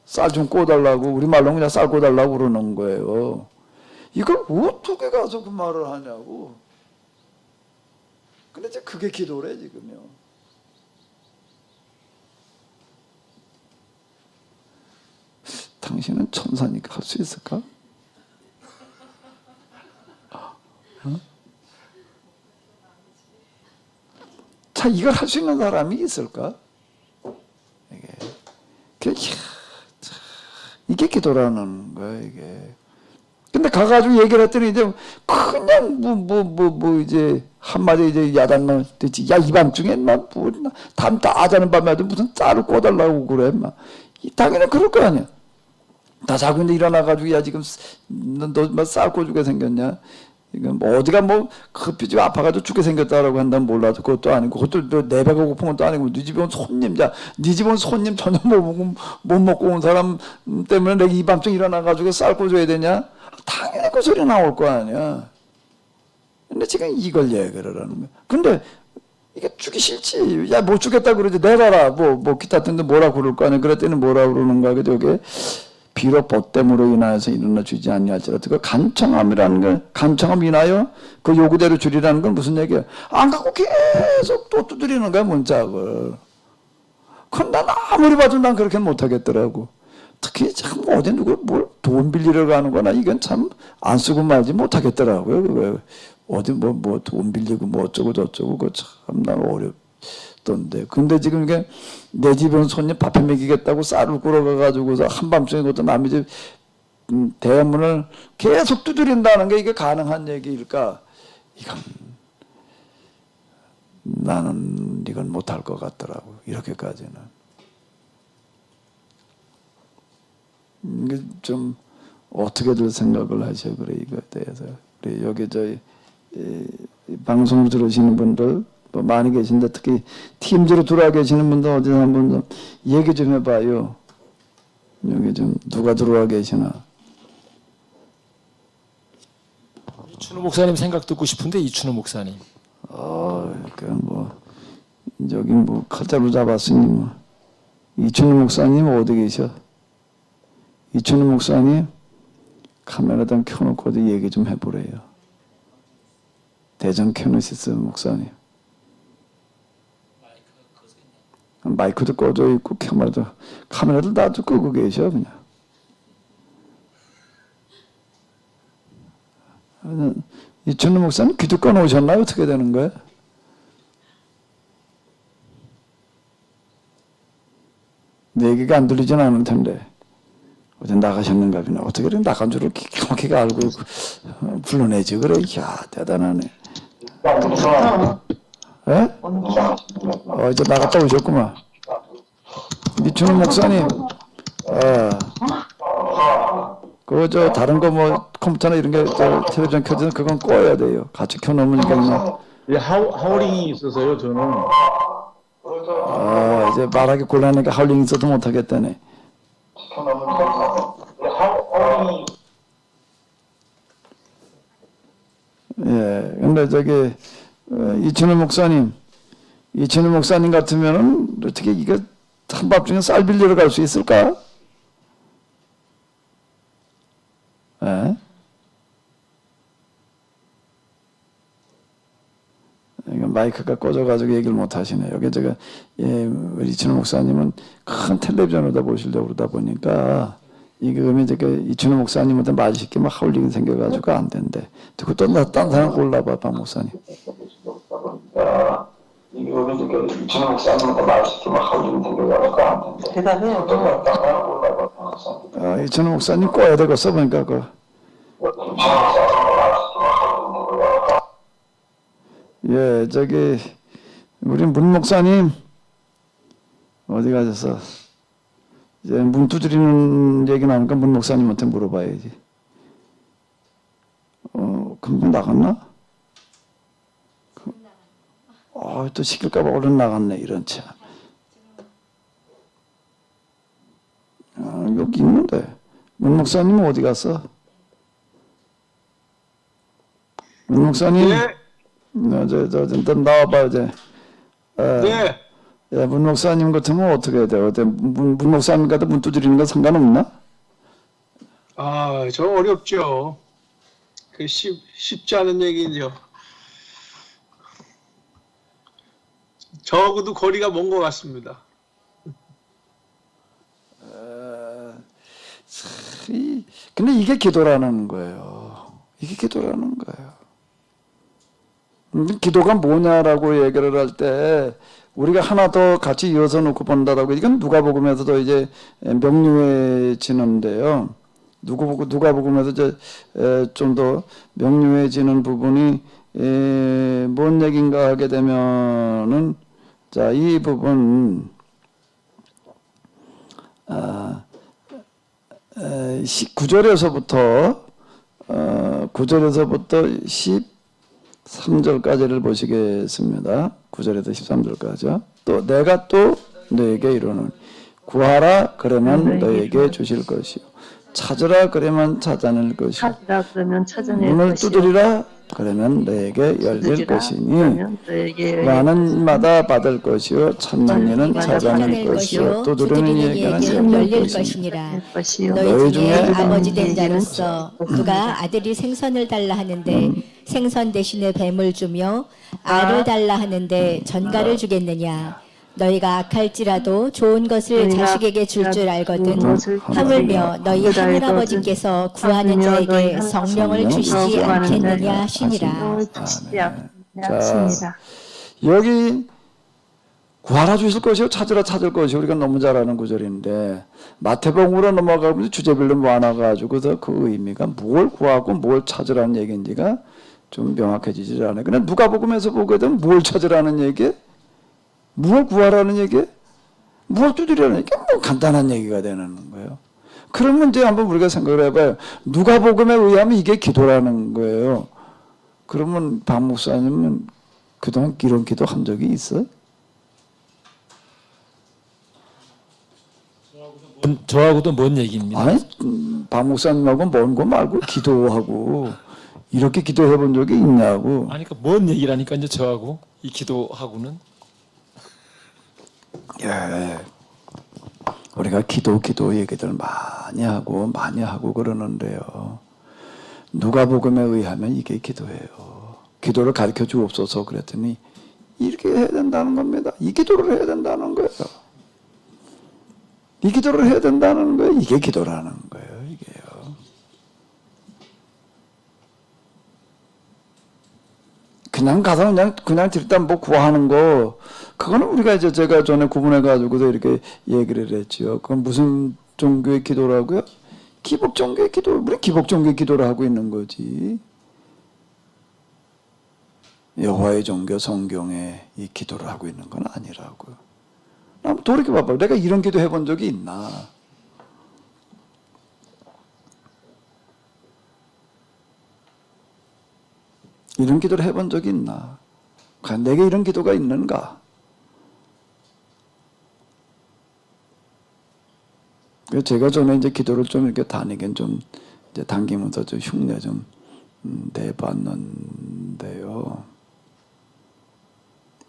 쌀 좀 구워달라고 우리 말로 그냥 쌀 구워달라고 그러는 거예요. 이걸 어떻게 가서 그 말을 하냐고. 근데 이제 그게 기도래 지금요. 당신은 천사니까 할 수 있을까? 자, 이걸 할 수 있는 사람이 있을까? 이게 기도라는 거야, 이게. 근데 가가지고 얘기를 했더니 이제 그냥 이제 한마디 이제 야단만 듣지. 야, 이 밤중에 담 다 자는 밤에도 무슨 쌀을 꿔달라고 그래, 당연히 그럴 거 아니야. 다 자고 있는데 일어나가지고 야 지금 너 쌀 꿔주게 생겼냐? 이건 어디가 급히 집 아파가지고 죽게 생겼다라고 한다면 몰라도 그것도 아니고 그것도 내 배가 고픈 것도 아니고 네 집에 온 손님 네 집 온 손님 저녁 못 먹고 온 사람 때문에 내가 이 밤중 일어나가지고 쌀 꿔줘야 되냐? 당연히 그 소리 나올 거 아니야. 근데 지금 이걸 얘기를 하는 거야. 근데 이게 주기 싫지. 야, 못 주겠다 그러지. 내봐라. 기타 뜬데 뭐라 그럴 거 아니야. 그랬더니 뭐라 그러는 거야. 근데 이게 비록 보땜으로 인하여서 일어나 주지 아니할지라도 그 간청함이라는 걸 간청함 인하여 그 요구대로 주리라는 건 무슨 얘기예요? 안 갖고 계속 또 두드리는 거야 문짝을. 그건 난 아무리 봐도 난 그렇게 못하겠더라고. 특히 참 어디 누구 뭘 돈 빌리러 가는 거나 이건 참 안 쓰고 말지 못하겠더라고요. 왜 어디 뭐 돈 빌리고 뭐 어쩌고 저쩌고 그 참 난 어렵던데. 근데 지금 이게 내 집은 손님 밥해 먹이겠다고 쌀을 끌어가 가지고서 한밤중에 그것도 남의 집 대문을 계속 두드린다는 게 이게 가능한 얘기일까? 이건 나는 이건 못할 것 같더라고. 이렇게까지는. 이게 좀 어떻게들 생각을 하셔 그래 이거에 대해서. 그래 여기 저희 이 방송을 들으시는 분들 뭐 많이 계신데 특히 팀즈로 들어와 계시는 분들 어디 한번 좀 얘기 좀 해봐요. 여기 좀 누가 들어와 계시나. 이춘우 목사님 생각 듣고 싶은데 이춘우 목사님. 그냥 뭐 여기 뭐 칼자루 잡았으니 뭐 이춘우 목사님 어디 계셔? 이춘우 목사님 카메라 좀 켜놓고 어디 얘기 좀 해보래요. 대전 케노시스 목사님. 마이크도 꺼져 있고 카메라도 다 끄고 계셔 그냥. 이춘우 목사님 기득권 오셨나요? 어떻게 되는 거예요? 내 얘기가 안 들리진 않을 텐데 어디 나가셨는가 보네. 어떻게 그래 나간 줄을 정확히 알고 불러내지 그래. 이야 대단하네. 예? 이제 나갔다 오셨구만. 이춘우 목사님. 그거 저 다른 거 뭐 컴퓨터나 이런 게 저 텔레비전 켜지면 그건 꺼야 돼요. 같이 켜놓으니까 그냥. 예, 하울링이 있어서요, 저는. 이제 말하기 곤란하니까 하울링 있어도 못하겠다네. 예, 근데 저기 이춘우 목사님 같으면은 어떻게 이거 한밤중에 쌀 빌리러 갈 수 있을까? 예? 이거 마이크가 꺼져가지고 얘기를 못 하시네. 여기 제가 우리 이춘우 목사님은 큰 텔레비전으로 보시려고 그러다 보니까 이게 그러면 이제 이춘우 목사님한테 말 시키면 하울링이 생겨가지고 안 된대. 그리고 또 딴 사람 골라봐, 박 목사님. 이게 그러면 이제 이춘우 목사님한테 말 시키면 하울링이 생겨가지고 안 된대. 대답해요. 딴 사람 골라봐, 박 목사님. 이춘우 목사님 꺼야 되겠어 보니까 그. 예, 저기 우리 문 목사님 어디 가셨어? 이제 문 두드리는 얘기 나오니까 문 목사님한테 물어봐야지. 금방 나갔나? 또 시킬까봐 얼른 나갔네 이런 참. 여기 있는데 문 목사님은 어디 갔어? 문 목사님. 네. 저 나와봐 이제. 네. 야, 문 목사님 같으면 어떻게 해야 돼요? 문 목사님 같은 문 두드리는 건 상관없나? 저 어렵죠. 쉽지 않은 얘기죠. 저하고도 거리가 먼 것 같습니다. 근데 이게 기도라는 거예요. 이게 기도라는 거예요. 기도가 뭐냐라고 얘기를 할 때 우리가 하나 더 같이 이어서 놓고 본다라고 이건 누가복음에서도 이제 명료해지는데요. 누가복음에서 좀 더 명료해지는 부분이 뭔 얘기인가 하게 되면은 자, 이 부분 9절에서부터 13절까지를 보시겠습니다. 9절에서 13절까지요. 또 내가 또 너에게 이르노니 구하라 그러면 너에게 주실 것이요 찾으라 그러면 찾아낼 것이요 찾으라 그러면 찾아낼 문을 것이요 두드리라 그러면 너에게 열릴 두드리라. 것이니 그러면 너에게 많은 이마다 받을 것이요 찾는 이는 이마다 찾아낼 찾아낼 것이요 것이요 두드리는 두드리는 이에게는 이에게는 열릴 열릴 것이니 것이니라. 것이요 너희 중에 중에 아버지 된 이에게는 자로서 누가 아들이 생선을 달라 하는데 생선 대신에 뱀을 주며 알을 달라 하는데 전갈을 주겠느냐. 너희가 악할지라도 좋은 것을 너희가 자식에게 줄 줄 알거든 좋은 것을 하물며 너희 줄 알거든. 하늘아버지께서 구하는 하물며 자에게 너희 성령을 하늘아버지께서 주시지 구하는 않겠느냐 자에게 하시니라. 성령을 주시지 않겠느냐 자, 하시니라. 여기 구하라 주실 것이요 찾으라 찾을 것이요 우리가 너무 잘 아는 구절인데 마태복음으로 넘어가면 주제별로 모아놔가지고서 그 의미가 뭘 구하고 뭘 찾으라는 얘기인지가 좀 명확해지질 않아요. 그냥 누가복음에서 보게 되면 뭘 찾으라는 얘기, 무엇 구하라는 얘기, 무엇 두드리라는 얘기, 뭐 간단한 얘기가 되는 거예요. 그러면 이제 한번 우리가 생각을 해봐요. 누가복음에 의하면 이게 기도라는 거예요. 그러면 박 목사님은 그동안 이런 기도 한 적이 있어? 저하고도 뭔 얘기입니다. 아니, 박 목사님하고 먼 거 말고 기도하고 이렇게 기도해 본 적이 있냐고. 아니 그러니까 뭔 얘기라니까 이제 저하고 이 기도하고는 예. 우리가 기도 얘기들 많이 하고 그러는데요. 누가복음에 의하면 이게 기도예요. 기도를 가르쳐 주옵소서 그랬더니 이렇게 해야 된다는 겁니다. 이 기도를 해야 된다는 거예요. 이 기도를 해야 된다는 거예요. 이게 기도라는 거예요. 이게요. 그냥 가서 그냥 일단 뭐 구하는 거 그거는 우리가 이제 제가 전에 구분해 가지고도 이렇게 얘기를 했지요. 그건 무슨 종교의 기도라고요? 기복 종교의 기도. 우리 기복 종교의 기도를 하고 있는 거지. 여호와의 종교 성경에 이 기도를 하고 있는 건 아니라고요. 한번 돌이켜 봐봐. 내가 이런 기도 해본 적이 있나? 이런 기도를 해본 적이 있나? 과연 내게 이런 기도가 있는가? 제가 전에 이제 기도를 좀 이렇게 다니긴 좀 이제 당기면서 좀 흉내 좀 내봤는데요.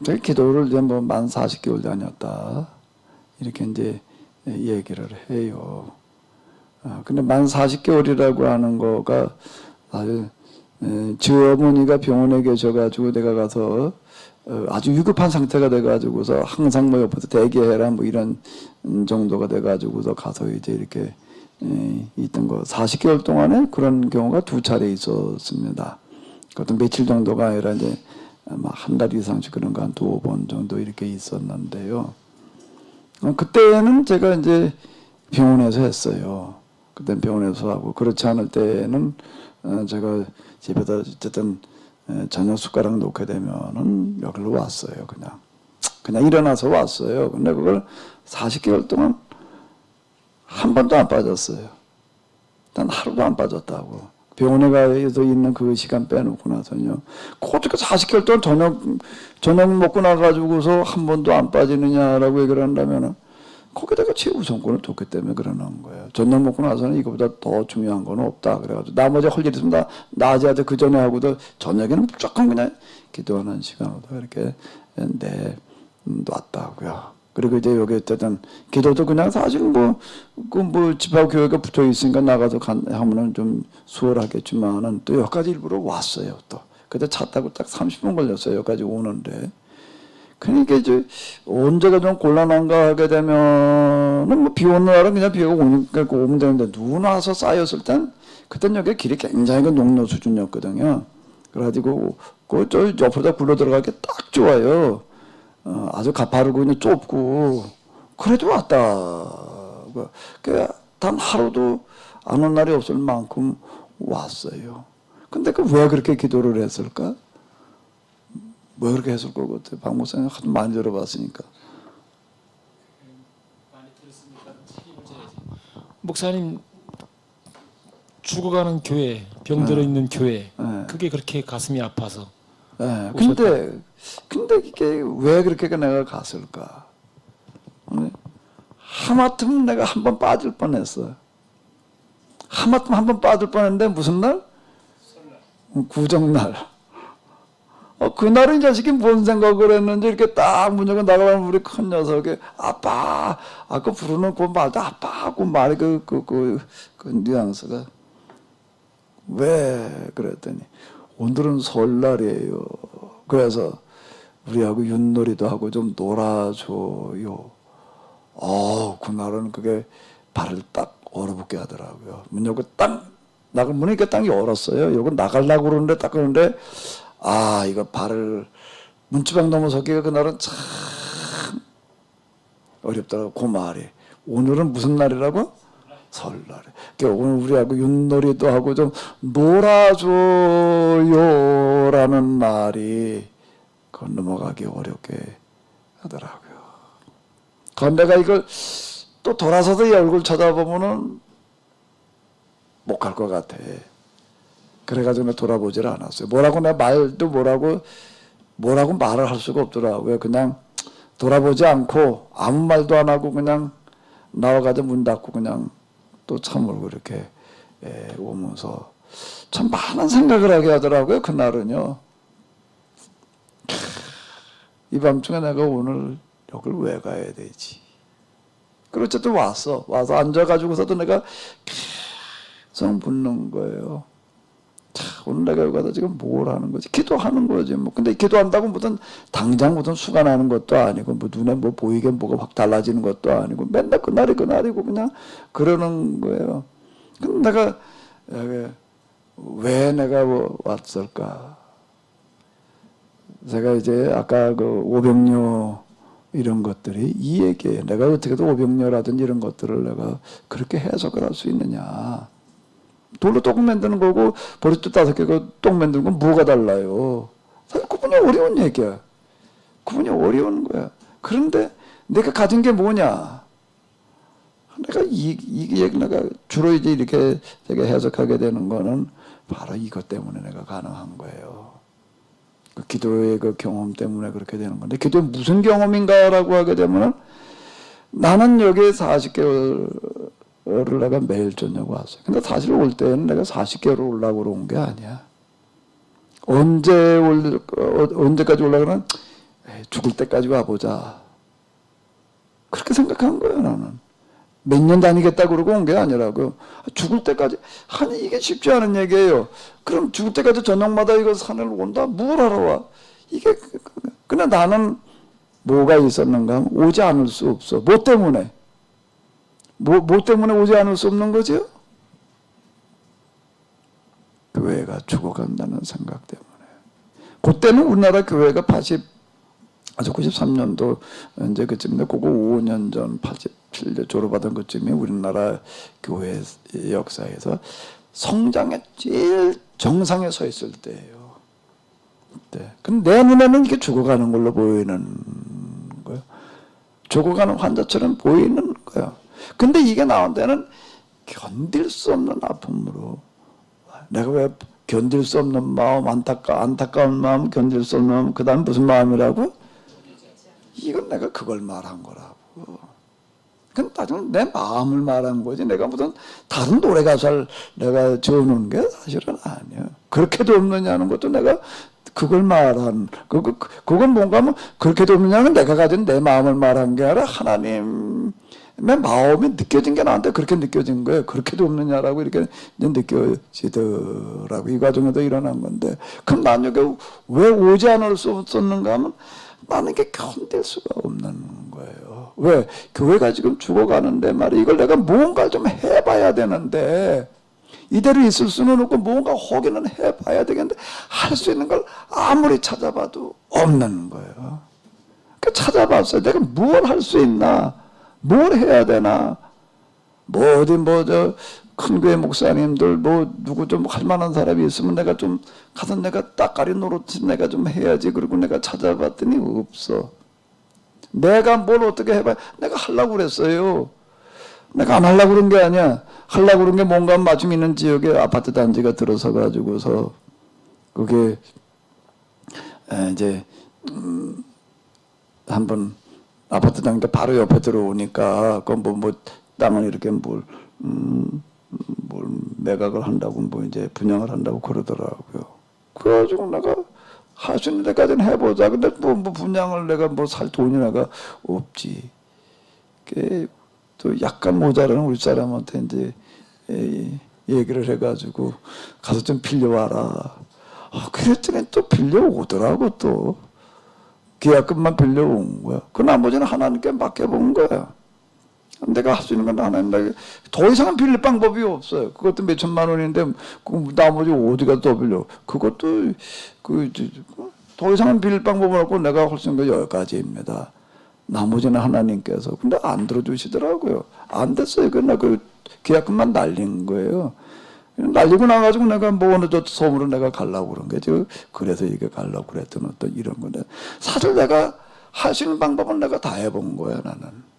제가 기도를 이제 뭐 만 40개월 다녔다. 이렇게 이제 얘기를 해요. 근데 만 40개월이라고 하는 거가 사실 저 어머니가 병원에 계셔가지고 내가 가서 아주 위급한 상태가 돼가지고서 항상 뭐 옆에서 대기해라 뭐 이런 정도가 돼가지고서 가서 이제 이렇게 있던 거 40개월 동안에 그런 경우가 2차례 있었습니다. 그것도 며칠 정도가 아니라 이제 한 달 이상씩 그런 거 한 2번 정도 이렇게 있었는데요. 그때는 제가 이제 병원에서 했어요. 그때는 병원에서 하고 그렇지 않을 때는 제가 집에다 어쨌든 저녁 숟가락 놓게 되면은 여기로 왔어요. 그냥 일어나서 왔어요. 근데 그걸 40개월 동안 한 번도 안 빠졌어요. 단 하루도 안 빠졌다고. 병원에 가서 있는 그 시간 빼놓고 나서요. 어떻게 40개월 동안 저녁 먹고 나가지고서 한 번도 안 빠지느냐라고 얘기를 한다면은 거기다가 최우선권을 뒀기 때문에 그러는 거예요. 저녁 먹고 나서는 이거보다 더 중요한 건 없다. 그래가지고 나머지 할 일 있으면 낮에 그 전에 하고도 저녁에는 무조건 그냥 기도하는 시간으로 이렇게 놨다고요. 그리고 이제 여기 어쨌든 기도도 그냥 사실 뭐 집하고 교회가 붙어 있으니까 나가서 하면은 좀 수월하겠지만은 또 여기까지 일부러 왔어요. 또 그때 차 타고 딱 30분 걸렸어요. 여기까지 오는데. 그러니까 이제 언제가 좀 곤란한가 하게 되면은 뭐 비 오는 날은 그냥 비가 오니까 오면 되는데 눈 와서 쌓였을 땐 그땐 여기 길이 굉장히 농로 수준이었거든요. 그래가지고 저 옆으로다 굴러 들어가기 딱 좋아요. 아주 가파르고 그냥 좁고 그래도 왔다. 단 하루도 안 온 날이 없을 만큼 왔어요. 근데 왜 그렇게 기도를 했을까? 왜 그렇게 했을 것 같아요? 박 목사님 하도 많이 들어봤으니까. 목사님 죽어가는 교회, 병들어 있는 교회, 그게 그렇게 가슴이 아파서. 네, 근데 이게 왜 그렇게 내가 갔을까? 하마터면 내가 한 번 빠질 뻔했어. 하마터면 한 번 빠질 뻔했는데 무슨 날? 구정날. 그날은 이 자식이 뭔 생각을 했는지 이렇게 딱 문 열고 나가면 우리 큰 녀석이 아빠 아까 부르는 그 말도 아빠 그 말이 그 뉘앙스가 왜 그랬더니 오늘은 설날이에요. 그래서 우리하고 윷놀이도 하고 좀 놀아줘요. 그날은 그게 발을 딱 얼어붙게 하더라고요. 문 열고 딱 나갈 문이 이렇게 딱 열었어요. 이거 나가려고 그러는데 딱 그러는데 이거 발을 문지방 넘어서기가 그날은 참 어렵더라고. 그 말이 오늘은 무슨 날이라고? 설날에. 그러니까 오늘 우리하고 윷놀이도 하고 좀 놀아줘요라는 말이 넘어가기 어렵게 하더라고요. 그런데 내가 이걸 또 돌아서서 이 얼굴 쳐다보면은 못 갈 것 같아. 그래가지고 내가 돌아보질 않았어요. 뭐라고 내가 말도 뭐라고 말을 할 수가 없더라고요. 그냥 돌아보지 않고 아무 말도 안 하고 그냥 나와가지고 문 닫고 그냥 또 참을고 이렇게 오면서 참 많은 생각을 하게 하더라고요. 그날은요. 이 밤중에 내가 오늘 여길 왜 가야 되지? 그리고 어쨌든 와서 앉아가지고서도 내가 계속 묻는 거예요. 오늘 내가 여기 가서 지금 뭘 하는 거지? 기도하는 거지. 근데 기도한다고 당장 수가 나는 것도 아니고, 눈에 보이게 뭐가 확 달라지는 것도 아니고, 맨날 그날이고 그냥 그러는 거예요. 근데 내가, 왜 내가 왔을까? 제가 이제 아까 그 오병료 이런 것들이 이 얘기에 내가 어떻게든 오병료라든지 이런 것들을 내가 그렇게 해석을 할 수 있느냐. 돌로 떡 만드는 거고 버릇도 5개고 떡 만드는 건 뭐가 달라요. 사실 그분이 어려운 얘기야. 그분이 어려운 거야. 그런데 내가 가진 게 뭐냐. 내가 내가 주로 이제 이렇게 제가 해석하게 되는 거는 바로 이것 때문에 내가 가능한 거예요. 그 기도의 그 경험 때문에 그렇게 되는 건데, 기도의 무슨 경험인가라고 하게 되면 나는 여기 40개월을 내가 매일 저녁 왔어요. 근데 사실 올 때는 내가 40개월 올라고 온 게 아니야. 언제까지 올라가면 죽을 때까지 와보자. 그렇게 생각한 거예요, 나는. 몇 년 다니겠다 그러고 온 게 아니라고. 죽을 때까지. 아니, 이게 쉽지 않은 얘기예요. 그럼 죽을 때까지 저녁마다 이거 산을 온다? 뭘 하러 와? 이게, 그냥 나는 뭐가 있었는가 하면 오지 않을 수 없어. 뭐 때문에? 뭐 때문에 오지 않을 수 없는 거죠? 교회가 죽어간다는 생각 때문에. 그때는 우리나라 교회가 93년도 이제 그쯤인데, 그거 5년 전 87년 졸업하던 그쯤에 우리나라 교회 역사에서 성장의 제일 정상에 서 있을 때예요. 그때. 근데 내 눈에는 이게 죽어가는 걸로 보이는 거예요. 죽어가는 환자처럼 보이는 거예요. 근데 이게 나온 데는 견딜 수 없는 아픔으로. 내가 왜 견딜 수 없는 마음, 안타까운 마음, 견딜 수 없는 마음, 그 다음 무슨 마음이라고? 이건 내가 그걸 말한 거라고. 그건 따지면 내 마음을 말한 거지. 내가 무슨 다른 노래 가사를 내가 지어놓은 게 사실은 아니야. 그렇게도 없느냐는 것도 내가 그걸 말한, 그건 뭔가 하면 그렇게도 없느냐는 내가 가진 내 마음을 말한 게 아니라 하나님의 마음이 느껴진 게 나한테 그렇게 느껴진 거예요. 그렇게도 없느냐라고 이렇게 느껴지더라고. 이 과정에도 일어난 건데. 그럼 난 여기 왜 오지 않을 수 없었는가 하면 나는 이게 견딜 수가 없는 거예요. 왜? 교회가 지금 죽어가는데 말이야. 이걸 내가 뭔가 좀 해봐야 되는데, 이대로 있을 수는 없고 뭔가 하기는 해봐야 되겠는데, 할 수 있는 걸 아무리 찾아봐도 없는 거예요. 그 찾아봤어요. 내가 뭘 할 수 있나? 뭘 해야 되나? 큰 교회 목사님들, 누구 좀 할 만한 사람이 있으면 내가 좀 가서 내가 따까리 노릇 내가 좀 해야지. 그리고 내가 찾아봤더니 없어. 내가 뭘 어떻게 해봐야, 내가 하려고 그랬어요. 내가 안 하려고 그런 게 아니야. 하려고 그런 게 뭔가 마침 있는 지역에 아파트 단지가 들어서 가지고서, 그게, 이제, 한번 아파트 단지가 바로 옆에 들어오니까, 땅을 이렇게 매각을 한다고 이제 분양을 한다고 그러더라고요. 그래가지고 내가 할 수 있는 데까지는 해보자. 근데 뭐 분양을 내가 뭐 살 돈이 내가 없지. 또 약간 모자라는 우리 사람한테 이제 얘기를 해가지고 가서 좀 빌려와라. 그랬더니 또 빌려오더라고. 또 계약금만 빌려온 거야. 그 나머지는 하나님께 맡겨본 거야. 내가 할 수 있는 건 하나님께 더 이상은 빌릴 방법이 없어요. 그것도 몇 천만 원인데 그 나머지 어디가 더 빌려. 그것도 더 이상은 빌릴 방법은 없고 내가 할 수 있는 건 여기까지입니다. 나머지는 하나님께서. 근데 안 들어주시더라고요. 안 됐어요. 그 계약금만 날린 거예요. 날리고 나가지고 내가 뭐 어느 저 섬으로 내가 가려고 그런 거죠. 그래서 이게 가려고 그랬던 어떤 이런 건데 사실 내가 할 수 있는 방법은 내가 다 해본 거야 나는.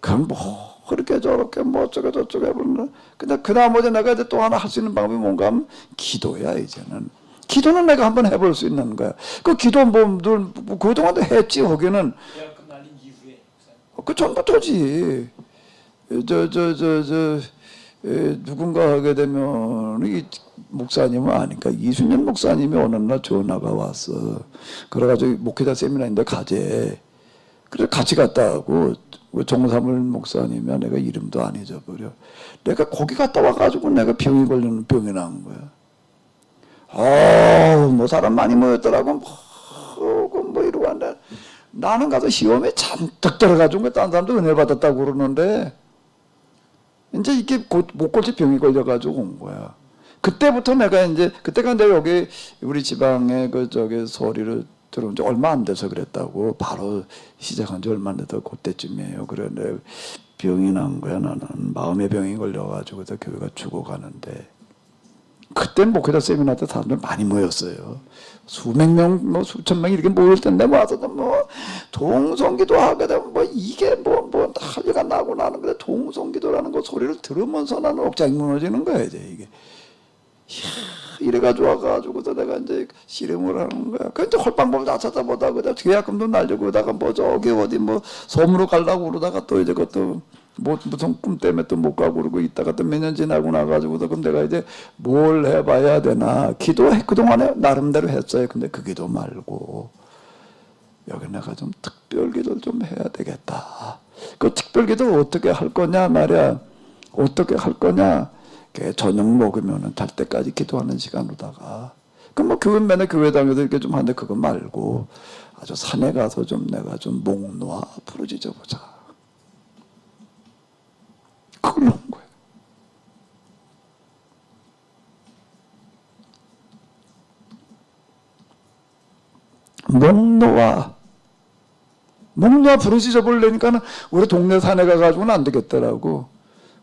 그럼 뭐 그렇게 저렇게 뭐 어쩌고 저쩌고 해보는. 근데 그 나머지 내가 이제 또 하나 할 수 있는 방법이 뭔가 하면 기도야 이제는. 기도는 내가 한번 해볼 수 있는 거야. 그 기도 뭐늘 그동안도 했지. 거기는 그 전부터지. 누군가 하게 되면 이 목사님은 아니까 이순년 목사님이 어느 날 전화가 왔어. 그래가지고 목회자 세미나인데 가재. 그래 같이 갔다 하고 정사물 목사님이야. 내가 이름도 안 잊어버려. 내가 거기 갔다 와가지고 내가 병이 걸리는 병이 난 거야. 뭐 사람 많이 모였더라고. 뭐 이러고 한데 나는 가서 시험에 잔뜩 들어가지고 딴 사람도 은혜 받았다고 그러는데 이제 이게 목골치 병이 걸려가지고 온 거야. 그때부터 내가 이제 그때가 내가 여기 우리 지방에 소리를 들어온 지 얼마 안 돼서 그랬다고. 바로 시작한 지 얼마 안 돼서 그때쯤이에요. 그런데 병이 난 거야. 나는 마음의 병이 걸려가지고 교회가 죽어가는데 그때 목회자 세미나 때 사람들 많이 모였어요. 수백 명, 뭐 수천 명 이렇게 모일 텐데 와서도 뭐 동성기도 하게 되면 뭐 이게 뭐 난리가 나고 나는 건데 동성기도라는 거 소리를 들으면서 나는 억장이 무너지는 거야 이제 이게. 이래가지고 와가지고서 내가 이제 씨름을 하는 거야. 그 이제 할 방법을 다 찾아보다 그다 계약금도 날리고 그다가 뭐 저기 어디 뭐 섬으로 가려고 그러다가 또 이제 그것도 뭐 무슨 꿈 때문에 또 못 가고 그러고 있다가 또 몇 년 지나고 나가지고서 그럼 내가 이제 뭘 해봐야 되나. 기도해 그동안에 나름대로 했어요. 근데 그 기도 말고 여기 내가 좀 특별 기도를 좀 해야 되겠다. 그 특별 기도 어떻게 할 거냐 말이야. 어떻게 할 거냐. 저녁 먹으면은 잘 때까지 기도하는 시간으로다가 그럼 뭐 교회 맨날 교회당에서 이렇게 좀 하는데 그거 말고 아주 산에 가서 좀 내가 좀 목 놓아 부르짖어 보자. 그걸 놓은 거예요. 목 놓아 부르짖어 보려니까는 우리 동네 산에 가가지고는 안 되겠더라고.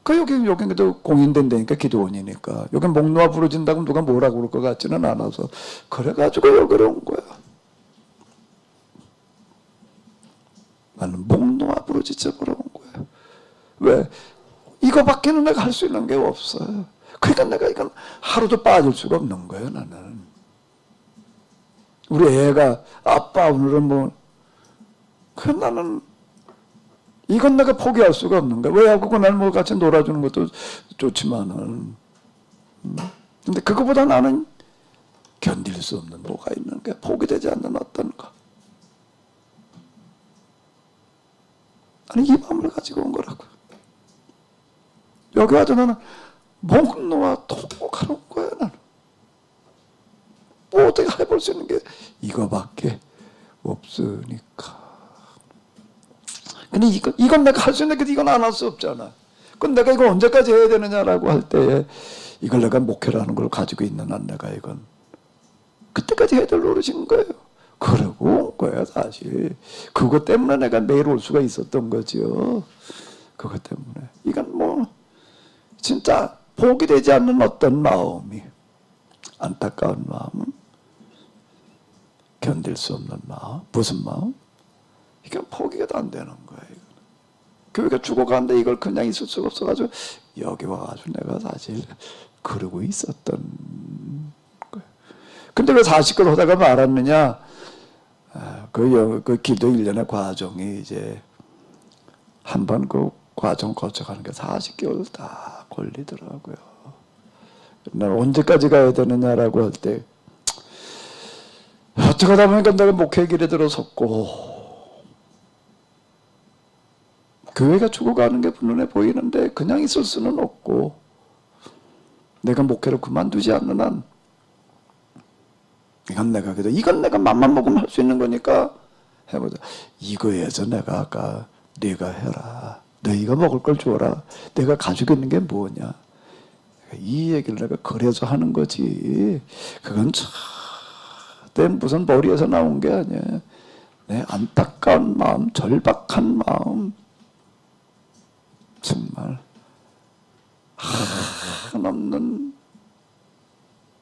여기는 공인된 데니까 기도원이니까. 여기 목 놓아 부르진다고 누가 뭐라고 그럴 것 같지는 않아서. 그래가지고 여기로 온 거야. 나는 목 놓아 부르짖어 보러 온 거야. 왜? 이거밖에는 내가 할 수 있는 게 없어요. 그러니까 내가 이건 하루도 빠질 수가 없는 거예요, 나는. 우리 애가 아빠 오늘은 뭐, 나는 이건 내가 포기할 수가 없는 거야. 왜 하고 그날 뭐 같이 놀아주는 것도 좋지만은. 근데 그거보다 나는 견딜 수 없는 뭐가 있는 거야. 포기되지 않는 어떤 거. 아니, 이 마음을 가지고 온 거라고. 여기 와서 나는 목 놓아 통곡하러 온 거야, 나는. 뭐 어떻게 해볼 수 있는 게 이거밖에 없으니까. 근데 이건 내가 할 수 있는 게 이건 안 할 수 없잖아. 그럼 내가 이거 언제까지 해야 되느냐라고 할 때에 이걸 내가 목회라는 걸 가지고 있는 한 내가 이건 그때까지 해야 될 노릇인 거예요. 그러고 온 거야 사실. 그것 때문에 내가 매일 올 수가 있었던 거죠. 그것 때문에. 이건 뭐 진짜 포기되지 않는 어떤 마음이, 안타까운 마음, 견딜 수 없는 마음. 무슨 마음? 이게 포기가 안 되는 거예요. 교회가 죽어가는데 이걸 그냥 있을 수가 없어가지고 여기 와가지고 내가 사실 그러고 있었던 거예요. 근데 왜 40개월 하다가 말았느냐? 그 기도 1년의 과정이 이제 한 번 그 과정 거쳐가는 게 40개월 다 걸리더라고요. 난 언제까지 가야 되느냐라고 할 때 어쩌다 보니까 내가 목회 길에 들어섰고 교회가 죽어가는 게 눈에 보이는데 그냥 있을 수는 없고 내가 목회를 그만두지 않는 한 이건 내가 맘만 먹으면 할 수 있는 거니까 해보자. 이거에서 내가 아까 네가 해라. 너희가 먹을 걸 줘라. 내가 가지고 있는 게 뭐냐. 이 얘기를 내가 그래서 하는 거지. 그건 내 무슨 머리에서 나온 게 아니야. 내 안타까운 마음, 절박한 마음. 정말 한없는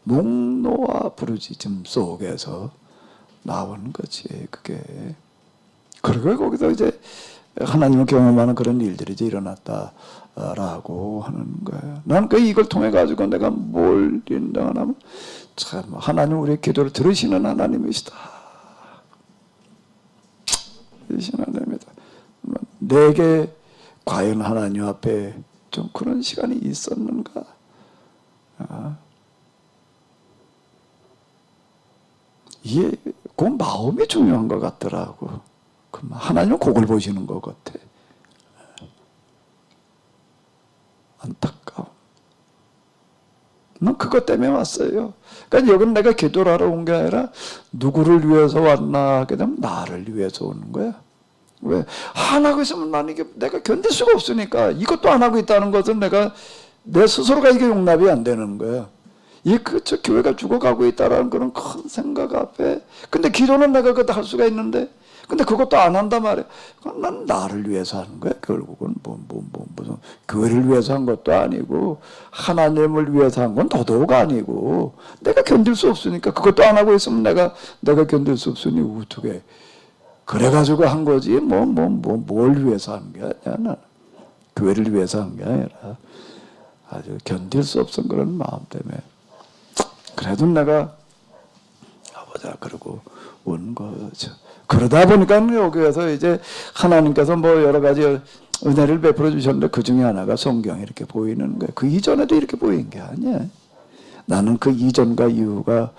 목노와 부르짖음 속에서 나오는 거지. 그게. 그리고 거기서 이제 하나님을 경험하는 그런 일들이 이제 일어났다라고 하는 거예요. 나는 이걸 통해 가지고 내가 뭘 인정하냐면 참 하나님 우리의 기도를 들으시는 하나님이시다. 들으시는 하나님이다. 내게 과연 하나님 앞에 좀 그런 시간이 있었는가? 이게 그 마음이 중요한 것 같더라고. 하나님은 그걸 보시는 것 같아. 안타까워. 난 그것 때문에 왔어요. 그러니까 여기는 내가 기도를 하러 온 게 아니라 누구를 위해서 왔나 하게 되면 나를 위해서 오는 거야. 왜? 안 하고 있으면 나는 이게 내가 견딜 수가 없으니까 이것도 안 하고 있다는 것은 내 스스로가 이게 용납이 안 되는 거야. 저 교회가 죽어가고 있다라는 그런 큰 생각 앞에. 근데 기도는 내가 그것도 할 수가 있는데, 근데 그것도 안 한단 말이야. 난 나를 위해서 하는 거야. 결국은 무슨 교회를 위해서 한 것도 아니고, 하나님을 위해서 한 건 더더욱 아니고, 내가 견딜 수 없으니까 그것도 안 하고 있으면 내가 견딜 수 없으니 어떻게. 그래가지고 한 거지. 뭘 위해서 한 게 아니야. 나는. 교회를 위해서 한 게 아니라, 아주 견딜 수 없은 그런 마음 때문에. 그래도 내가 가보자 그러고 온 거죠. 그러다 보니까 여기에서 이제 하나님께서 여러 가지 은혜를 베풀어 주셨는데 그 중에 하나가 성경이 이렇게 보이는 거예요. 그 이전에도 이렇게 보인 게 아니야. 나는 그 이전과 이후가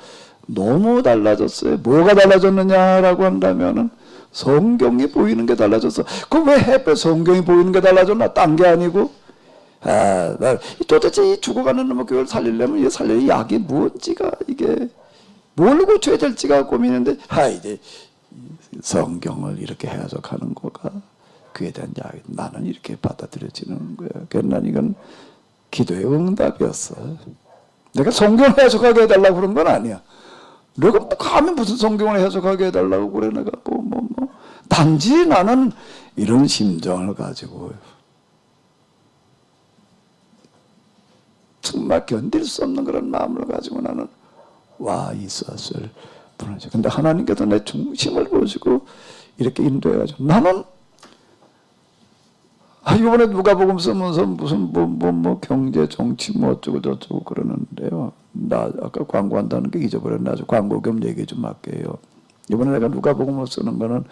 너무 달라졌어요. 뭐가 달라졌느냐라고 한다면은 성경이 보이는 게 달라졌어. 그럼 왜 해필 성경이 보이는 게 달라졌나? 딴 게 아니고. 나 도대체 이 죽어가는 놈의 교회를 살리려면 이 살릴 약이 뭔지가 이게 뭘 고쳐야 될지가 고민인데 이제 성경을 이렇게 해석하는 거가 그에 대한 약이 나는 이렇게 받아들여지는 거야. 그래서 난 이건 기도의 응답이었어. 내가 성경을 해석하게 해달라고 그런 건 아니야. 내가 감히 무슨 성경을 해석하게 해달라고 그래. 내가 단지 나는 이런 심정을 가지고 정말 견딜 수 없는 그런 마음을 가지고 나는 와 있었을 뿐이죠. 근데 하나님께서 내 중심을 보시고 이렇게 인도해가지고 나는 이번에 누가복음 쓰면서 무슨 경제 정치 어쩌고 저쩌고 그러는데요. 나 아까 광고한다는 게 잊어버렸네. 아주 광고 겸 얘기 좀 할게요. 이번에 내가 누가복음을 쓰는 거는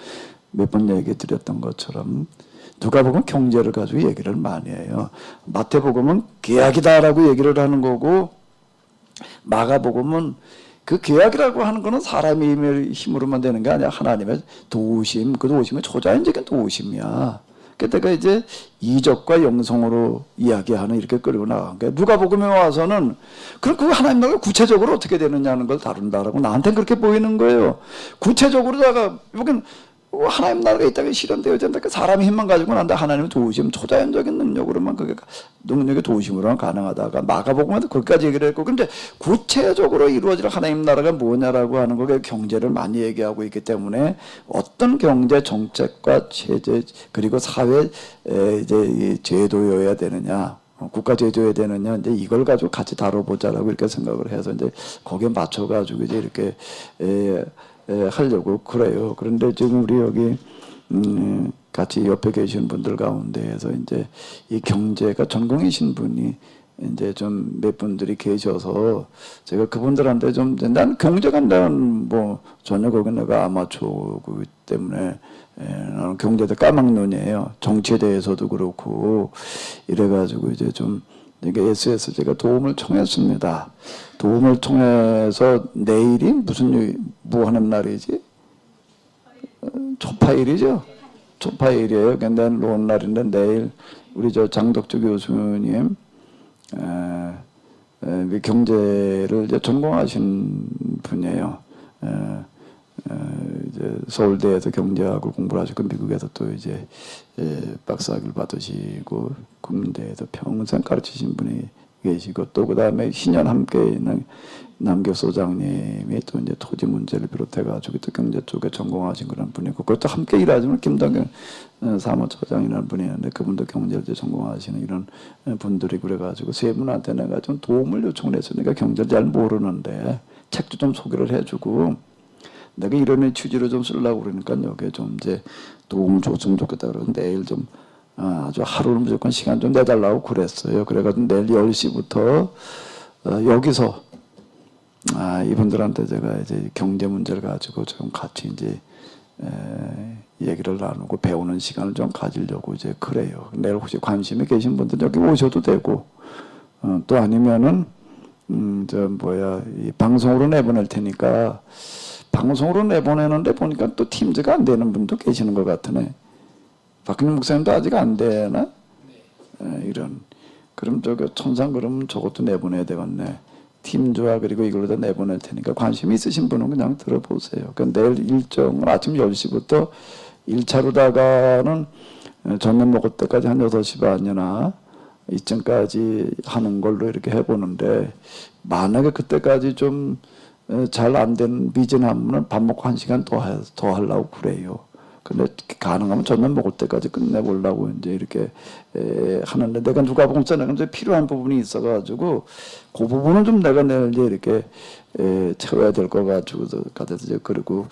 몇 번 얘기 드렸던 것처럼 누가복음은 경제를 가지고 얘기를 많이 해요. 마태복음은 계약이다라고 얘기를 하는 거고, 마가복음은 그 계약이라고 하는 거는 사람의 힘으로만 되는 게 아니라 하나님의 도우심, 그 도우심은 초자연적인 도우심이야. 그때가 이제 이적과 영성으로 이야기하는 이렇게 끌고 나간 거야. 누가복음에 와서는 그럼 그 하나님 나라가 구체적으로 어떻게 되느냐는 걸 다룬다라고 나한테는 그렇게 보이는 거예요. 구체적으로다가 여기는 하나님 나라가 이 땅에 실현되어야 된다. 사람의 힘만 가지고는 안 돼. 하나님의 도우심, 초자연적인 능력으로만 그게 능력의 도우심으로만 가능하다가 마가복음에도 거기까지 얘기를 했고, 근데 구체적으로 이루어질 하나님 나라가 뭐냐라고 하는 거에 경제를 많이 얘기하고 있기 때문에 어떤 경제 정책과 체제 그리고 사회 이제 제도여야 되느냐. 국가 제도여야 되느냐, 이제 이걸 가지고 같이 다뤄보자라고 이렇게 생각을 해서 이제 거기에 맞춰가지고 이제 이렇게 하려고 그래요. 그런데 지금 우리 여기 같이 옆에 계신 분들 가운데에서 이제 이 경제가 전공이신 분이 이제 좀 몇 분들이 계셔서 제가 그분들한테 좀 난 경제가 난 전혀 거기 내가 아마추어이기 때문에 나는 경제도 까막눈이에요. 정치에 대해서도 그렇고 이래가지고 이제 좀 그러니까 예수에서 제가 도움을 청했습니다. 도움을 청해서 내일이 뭐 하는 날이지? 초파일이죠. 초파일이에요. 근데 노는 날인데 내일 우리 저 장덕주 교수님 경제를 이제 전공하신 분이에요. 이제 서울대에서 경제학을 공부를 하시고 미국에서 또 이제 박사학위를 받으시고 국민대에서 평생 가르치신 분이 계시고 또 그다음에 신년 함께 있는 남교소장님이 또 이제 토지 문제를 비롯해가지고 또 경제 쪽에 전공하신 그런 분이고 그것도 함께 일하지만 김동경 사무처장이라는 분이 있는데 그분도 경제를 이제 전공하시는 이런 분들이 그래가지고 세 분한테 내가 좀 도움을 요청을 했으니까 경제를 잘 모르는데 책도 좀 소개를 해주고 내가 이런 취지로 좀 쓰려고 그러니까 여기에 좀 이제 도움을 줬으면 좋겠다 그러고 내일 좀 아주 하루는 무조건 시간 좀 내달라고 그랬어요. 그래가지고 내일 10시부터 여기서 이분들한테 제가 이제 경제 문제를 가지고 좀 같이 이제 얘기를 나누고 배우는 시간을 좀 가지려고 이제 그래요. 내일 혹시 관심이 계신 분들 여기 오셔도 되고 또 아니면은 이 방송으로 내보낼 테니까 방송으로 내보내는데 보니까 또 팀즈가 안 되는 분도 계시는 것 같으네. 박근혜 목사님도 아직 안 되나? 이런. 그럼 천상 그러면 저것도 내보내야 되겠네. 팀즈와 그리고 이걸로 다 내보낼 테니까 관심 있으신 분은 그냥 들어보세요. 그러니까 내일 일정은 아침 10시부터 1차로다가는 저녁 먹을 때까지 한 6시 반이나 이쯤까지 하는 걸로 이렇게 해보는데 만약에 그때까지 좀 잘 안 된 미진하면 밥 먹고 1시간 더 하려고 그래요. 근데 가능하면 저녁 먹을 때까지 끝내보려고 이제 이렇게 하는데 내가 누가 보니까 내가 이제 필요한 부분이 있어가지고 그 부분은 좀 내가 내일 이제 이렇게 채워야 될 거 가지고 이제 그리고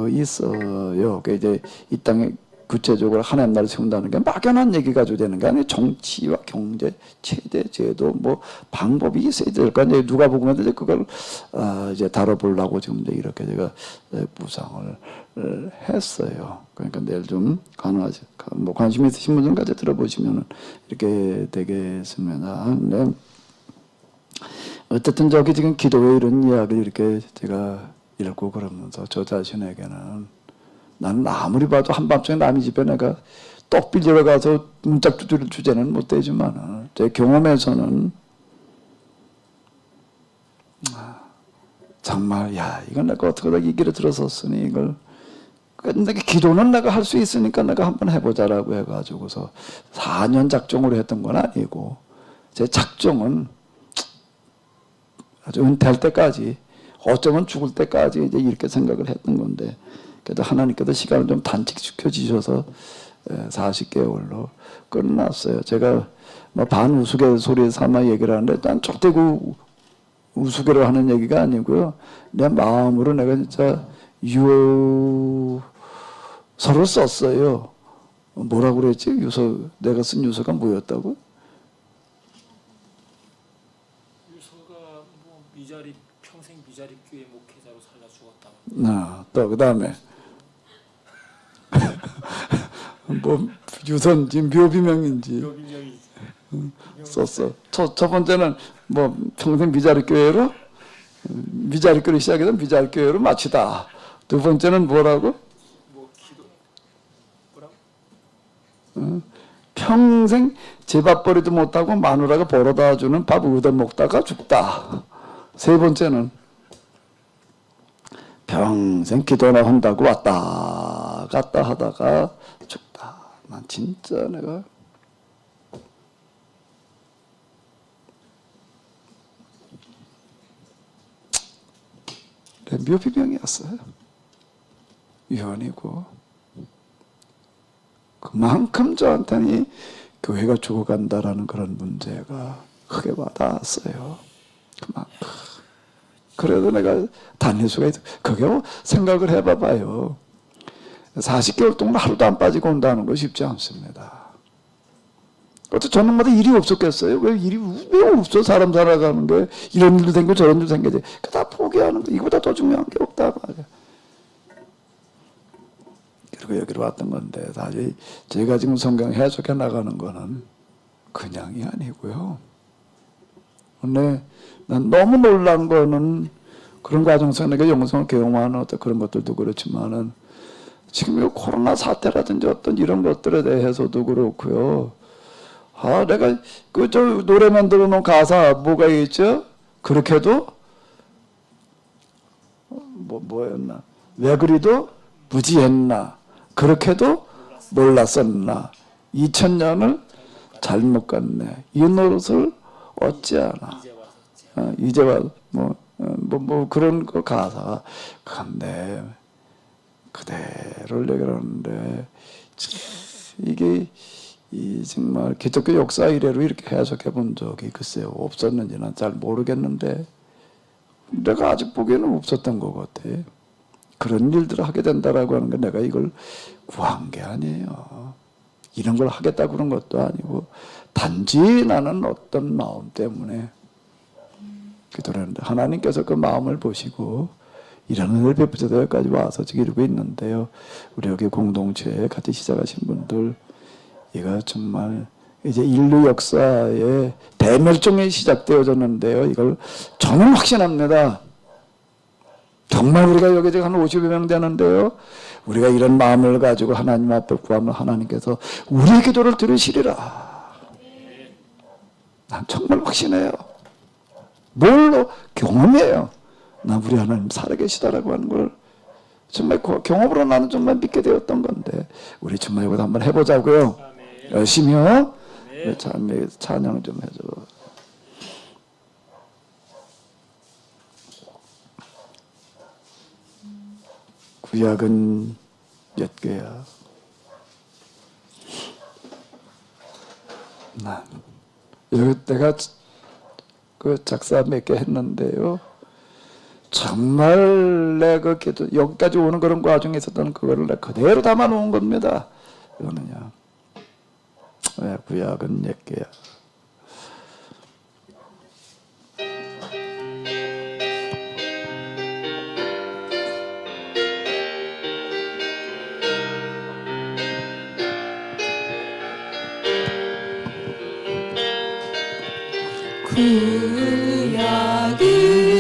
있어요. 그 이제 이 땅에 구체적으로 하나님 나라를 세운다는 게 막연한 얘기 가지고 되는 게 아니에요. 정치와 경제, 체제, 제도, 뭐 방법이 있어야 될 거 아니에요. 누가 보면 이제 그걸 이제 다뤄보려고 지금 이제 이렇게 제가 구상을 했어요. 그러니까 내일 좀 가능하지, 뭐 관심 있으신 분들까지 들어보시면 이렇게 되겠습니다. 네. 어쨌든 저기 지금 기도회 이런 이야기를 이렇게 제가 읽고 그러면서 저 자신에게는 나는 아무리 봐도 한밤중에 남의 집에 내가 떡 빌리러 가서 문짝 두드릴 주제는 못 되지만 제 경험에서는 정말 이건 내가 어떻게 이 길에 들어섰으니 이걸 근데 기도는 내가 할 수 있으니까 내가 한번 해보자라고 해가지고서 4년 작정으로 했던 건 아니고 제 작정은 아주 은퇴할 때까지 어쩌면 죽을 때까지 이제 이렇게 생각을 했던 건데 그래도 하나님께서 시간을 좀 단축시켜 주셔서 40개월로 끝났어요. 제가 뭐 반우스갯소리 삼아 얘기를 하는데 난 절대 그 우스개로 하는 얘기가 아니고요. 내 마음으로 내가 진짜 유서를 썼어요. 뭐라고 그랬지? 내가 쓴 유서가 뭐였다고? 유서가 뭐 평생 미자립 교회 목회자로 살다 죽었다. 또 그다음에 뭐 유선인지 묘비명인지 썼어. 첫 번째는 뭐 평생 미자립 교회로 시작해서 미자립 교회로 마치다. 두 번째는 뭐라고? 뭐 기도 뭐라고? 평생 제밥벌이도 못하고 마누라가 벌어다 주는 밥 얻어 먹다가 죽다. 세 번째는 평생 기도나 한다고 왔다 갔다 하다가 죽다. 난 진짜 내가 묘비병이었어요. 유언이고 그만큼 저한테는 교회가 죽어간다라는 그런 문제가 크게 와닿았어요. 그만큼. 그래도 내가 다닐 수가 있어. 그게 뭐 생각을 해봐봐요. 40개월 동안 하루도 안 빠지고 온다는 거 쉽지 않습니다. 어떻게 저녁마다 일이 없었겠어요? 왜 일이 왜 없어? 사람 살아가는 게 이런 일도 생기고 저런 일도 생기지. 다 포기하는 거. 이거보다 더 중요한 게 없다 말이야. 그리고 여기로 왔던 건데 사실 제가 지금 성경 해석해 나가는 거는 그냥이 아니고요. 근데 난 너무 놀란 거는 그런 과정 속에 내가 영성을 경험하는 어떤 그런 것들도 그렇지만은 지금 이 코로나 사태라든지 어떤 이런 것들에 대해서도 그렇고요. 아, 내가 그 저 노래 만들어 놓은 가사 뭐가 있죠? 그렇게도 뭐였나? 왜 그리도 무지했나? 그렇게도 몰랐었나? 2000년을 잘못 갔네. 이 노릇을 어찌하나? 이제 와 뭐 그런 거 가사 간데 그대로를 얘기하는데 이게 이 정말 기독교 역사 이래로 이렇게 해석해 본 적이 글쎄요 없었는지는 잘 모르겠는데 내가 아직 보기에는 없었던 것 같아. 그런 일들을 하게 된다라고 하는 게 내가 이걸 구한 게 아니에요. 이런 걸 하겠다 그런 것도 아니고 단지 나는 어떤 마음 때문에 기도를 하는데 하나님께서 그 마음을 보시고 이런 은혜를 베푸셔서 여기까지 와서 지금 이루고 있는데요. 우리 여기 공동체에 같이 시작하신 분들 이거 정말 이제 인류 역사의 대멸종이 시작되어졌는데요. 이걸 저는 확신합니다. 정말 우리가 여기 지금 한 50여 명 되는데요. 우리가 이런 마음을 가지고 하나님 앞에 구하면 하나님께서 우리의 기도를 들으시리라. 난 정말 확신해요. 뭘로? 경험이에요. 나 우리 하나님 살아계시다라고 하는 걸 정말 경험으로 나는 정말 믿게 되었던 건데 우리 정말 이거 한번 해보자고요. 열심히요. 찬양 좀 해줘. 구약은 몇 개야? 난 여기 내가 그 작사 몇 개 했는데요. 정말 내가 기도 여기까지 오는 그런 과정에 있었던 그거를 내가 그대로 담아 놓은 겁니다. 이거는요. 왜 구약은 몇 개야?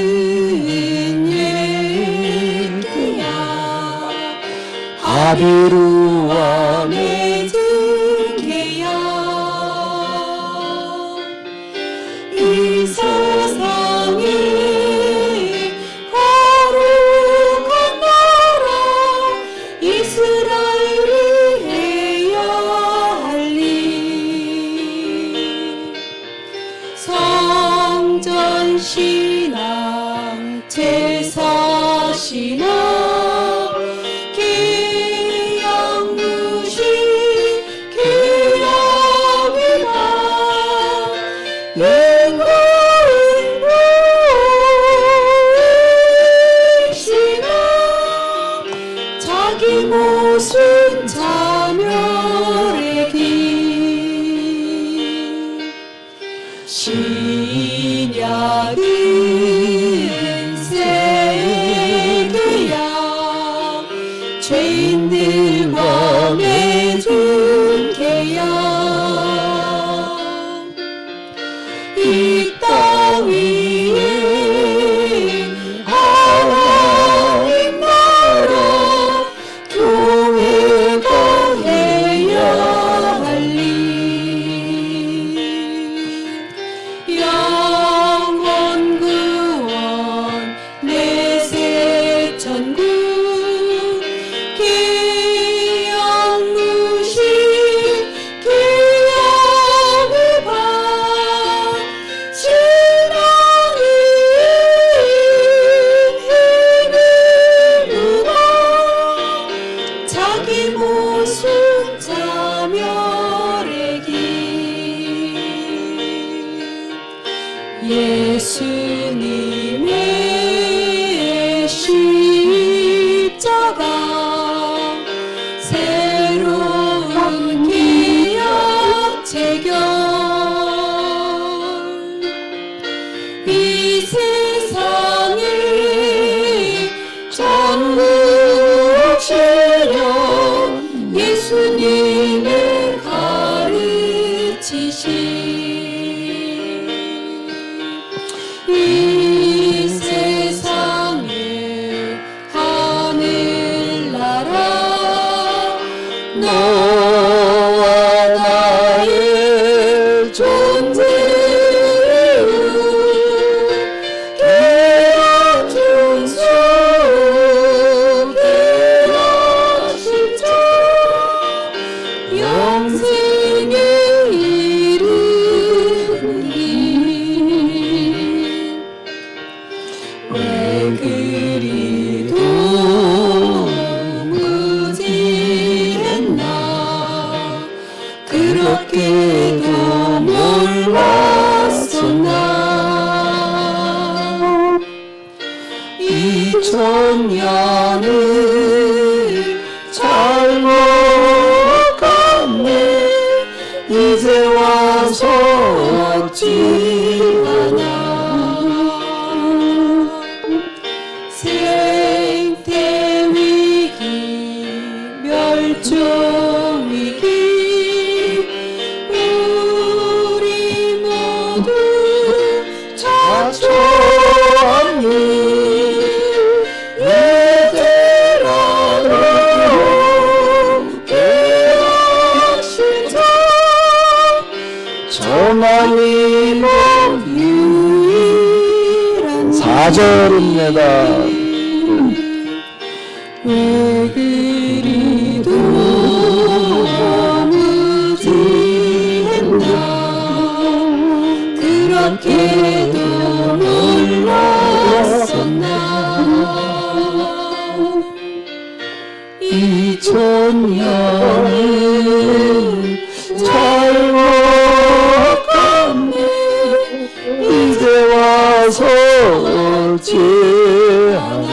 구약은 옛개야 아비루와 맺은 계약 이 세상에 거룩한 나라 이스라엘이 해야 할 일 성전 신앙 제사 신앙 계약 무시 계약이다 인과응보의 신앙 자기 모순 자멸의 길 신약은 새 계약 죄인들과 맺은 계약 이 땅 위에 하나님 나라 교회가 해야 할 일 영원 구원 내세 천국 계약 무시 계약을 봐 신앙인 행위로만 자기 모순 자멸의 길 예수님의 십자가 새로운 계약 체결 이 세상에 전부 실현 예수님의 가르치신 너와 나의 존재를 깨어준 속에 하실 자 영생에 이르니 왜 그리도 무지했나 그렇게도 몰랐었나 2000년을 잘 먹었네 이제 와서 어찌하나 생태위기 멸종위기 우리 모두 자초하니 예대라로 깨어실 자 저만이 뭐 유일한 4절입니다. 왜 그리도 무지했나 그렇게도 몰랐었나 2000년을 잘 먹었네 이제 와서 어찌하나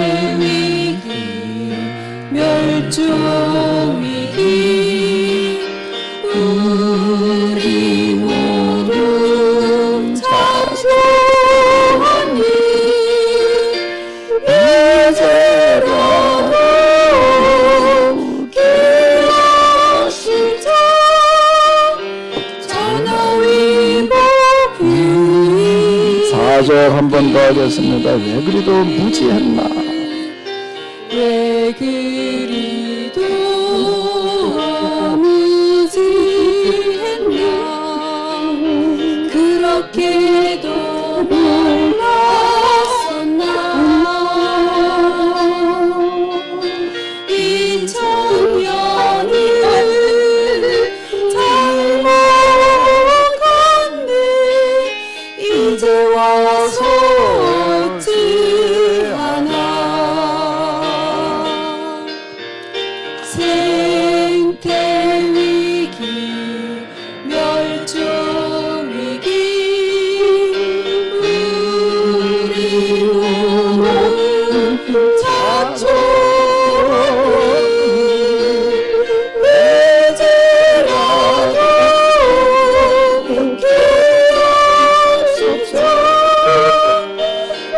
생태위기 멸종위기 우리 모두 자초하니 이제라도 깨어실 자 전하위복 유일 4절 한 번 더 하겠습니다. 왜 그리도 무지했나? 왜 그리도 무지했나 그렇게도 몰랐었나 2000년을 잘 먹었네 이제 와서 어찌하나 생태위기 멸종위기 우리 모두 자초하니 이제라도 깨어주자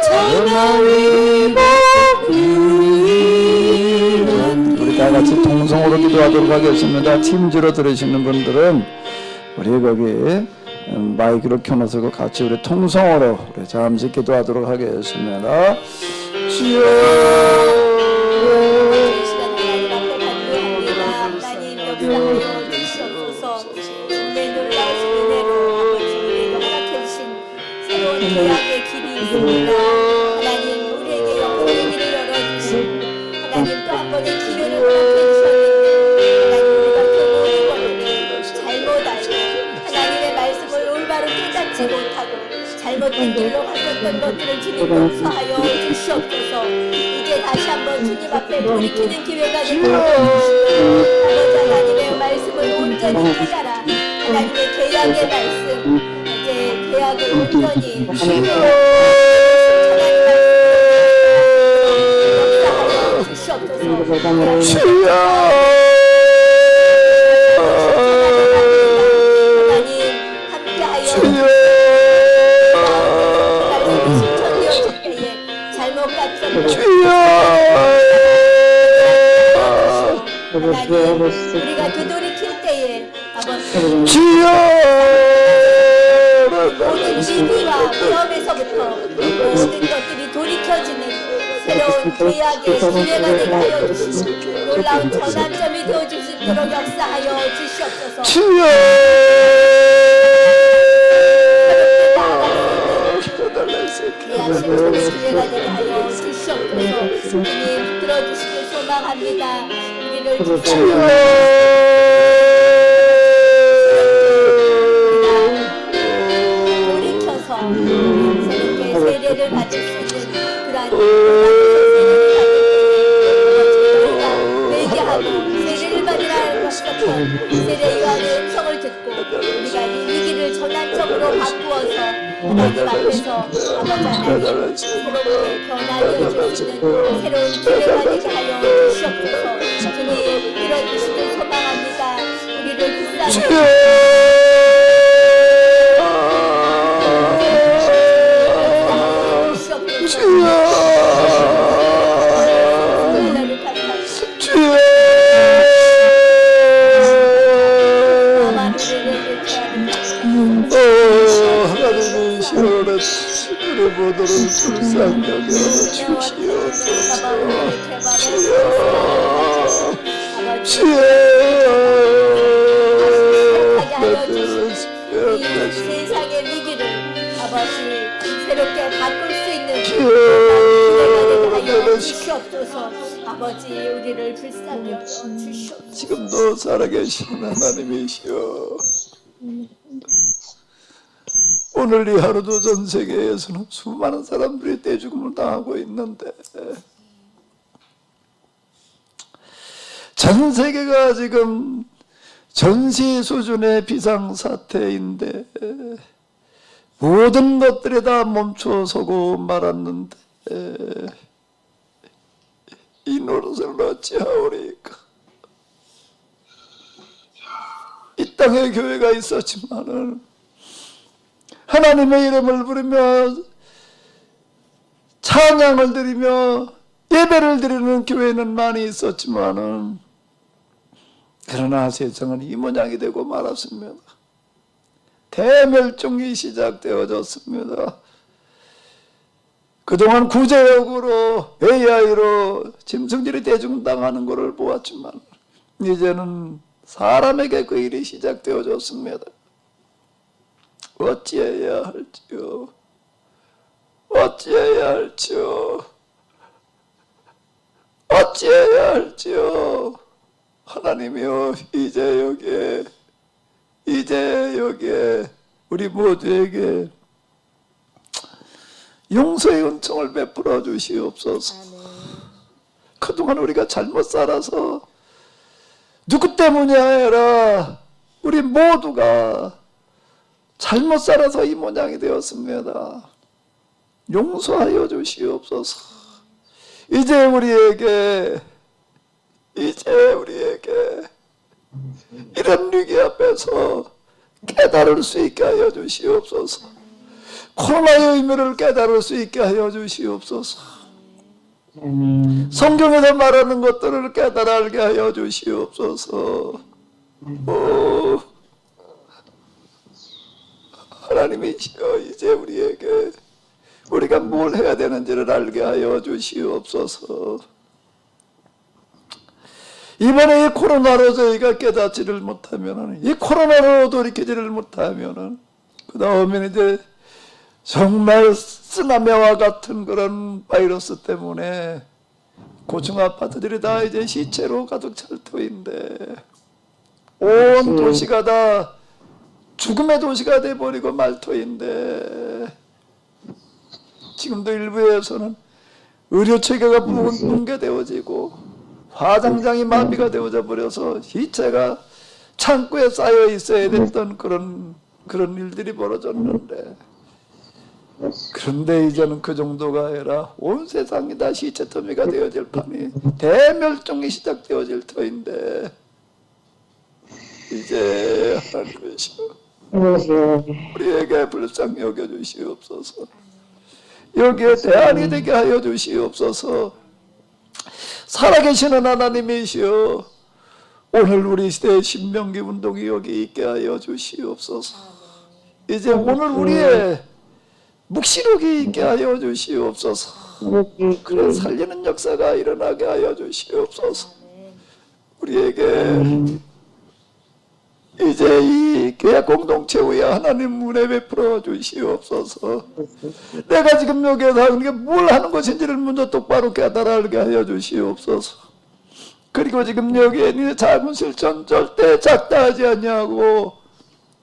전하위복 유일한 우리 다 같이 통성으로 기도하도록 하겠습니다. 팀즈로 들으시는 분들은 우리 거기 마이크로 켜놓고 같이 우리 통성으로 우리 잠시 기도하도록 하겠습니다. 주여 시간 하나님 앞에 간구합니다. 하나님 역사하여 주시옵소서. 내 놀라우신 은혜로 아버지 우리에게 허락해 주신 새로운 계약의 길이 있습니다. 하나님 우리에게 영생의 길을 열어주시고 하나님 또 한 번의 기회를 허락해 주셨는데 하나님 우리가 그 모든 것들을 잘못 알고 하나님의 말씀을 올바로 깨닫지 못하고 잘못된 길로 갔었던 것들을 주님 용서하여 주시옵소서. 이제 다시 한번 주님 앞에 돌이키는 기회가 되도록 해주시고 아버지 하나님의 말씀을 온전히 깨달아 하나님의 계약의 말씀 이제 계약을 온전히 하나님 역사하여 주시옵소서. 주여 하나님 함께하여 주여 말씀이 실천되어질 때에 잘못 갔던 주여 하나님 우리가 되돌이킬 때에 아버지 주여 모든 위기와 위험에서부터 모든 것들이 돌이켜지는 새로운 계약의 시대가 되게 하여 주시고 놀라운 전환점이 되어줄 수 있도록 역사하여 주시옵소서. 주여 계약의 시대가 되게 하여 주시옵소서. 주님 들어주시길 소망합니다. 우리를 돌이켜서 새롭게 세례를 받을 수 있는 그러한 우리가 회개하고 세례를 받으라 하셨던 세례 요한의 음성을 듣고 우리가 이 위기를 전환적으로 바꾸어서 하나님 앞에서 아버지 하나님 새롭게 변화되어질 수 있는 새로운 기회가 되게 하여 주시옵소서. 주님 들어주시길 소망합니다. 우리를 불쌍히 하나님의 시원한 우리 모두를 불쌍히 여겨 주시옵소서. 세상의 위기를 아버지 새롭게 바꿀 수 있는 기회가 되게 하여 주시옵소서. 아버지 우리를 불쌍히 여겨 주시옵소서. 지금도 살아계신 하나님이시여, 오늘 이 하루도 전 세계에서는 수많은 사람들이 떼죽음을 당하고 있는데 전 세계가 지금 전시 수준의 비상사태인데 모든 것들이 다 멈춰서고 말았는데 이 노릇을 어찌하오리까. 이 땅에 교회가 있었지만은 하나님의 이름을 부르며 찬양을 드리며 예배를 드리는 교회는 많이 있었지만은 그러나 세상은 이 모양이 되고 말았습니다. 대멸종이 시작되어졌습니다. 그동안 구제역으로 AI로 짐승들이 대중당하는 것을 보았지만 이제는 사람에게 그 일이 시작되어졌습니다. 어찌해야 할지요? 어찌해야 할지요? 어찌해야 할지요? 하나님이여, 이제 여기에 우리 모두에게 용서의 은총을 베풀어 주시옵소서. 그동안 우리가 잘못 살아서 누구 때문이 아니라 우리 모두가 잘못 살아서 이 모양이 되었습니다. 용서하여 주시옵소서. 이제 우리에게 이런 위기 앞에서 깨달을 수 있게 하여 주시옵소서. 코로나의 의미를 깨달을 수 있게 하여 주시옵소서. 성경에서 말하는 것들을 깨달아 알게 하여 주시옵소서. 하나님이시여, 이제 우리에게 우리가 뭘 해야 되는지를 알게 하여 주시옵소서. 이번에 이 코로나로 저희가 깨닫지를 못하면은, 이 코로나로 돌이키지를 못하면은, 그 다음에는 이제 정말 쓰나미와 같은 그런 바이러스 때문에 고층 아파트들이 다 이제 시체로 가득 찰 터인데 온 도시가 다 죽음의 도시가 돼버리고 말 터인데, 지금도 일부에서는 의료 체계가 붕괴되어지고 화장장이 마비가 되어져 버려서 시체가 창고에 쌓여 있어야 됐던 그런 일들이 벌어졌는데, 그런데 이제는 그 정도가 아니라 온 세상이 다 시체 더미가 되어질 판이 대멸종이 시작되어질 터인데, 이제 하나님이시여, 우리에게 불쌍히 여겨주시옵소서. 여기에 대안이 되게 하여 주시옵소서. 살아계시는 하나님이시여, 오늘 우리 시대의 신명기 운동이 여기 있게 하여 주시옵소서. 이제 오늘 우리의 묵시록이 있게 하여 주시옵소서. 그런 살리는 역사가 일어나게 하여 주시옵소서. 우리에게 이제 이 교회 공동체 위에 하나님 은혜 베풀어 주시옵소서. 내가 지금 여기에서 하는 게 뭘 하는 것인지를 먼저 똑바로 깨달게 하여 주시옵소서. 그리고 지금 여기에 네 작은 실천 절대 작다 하지 않냐고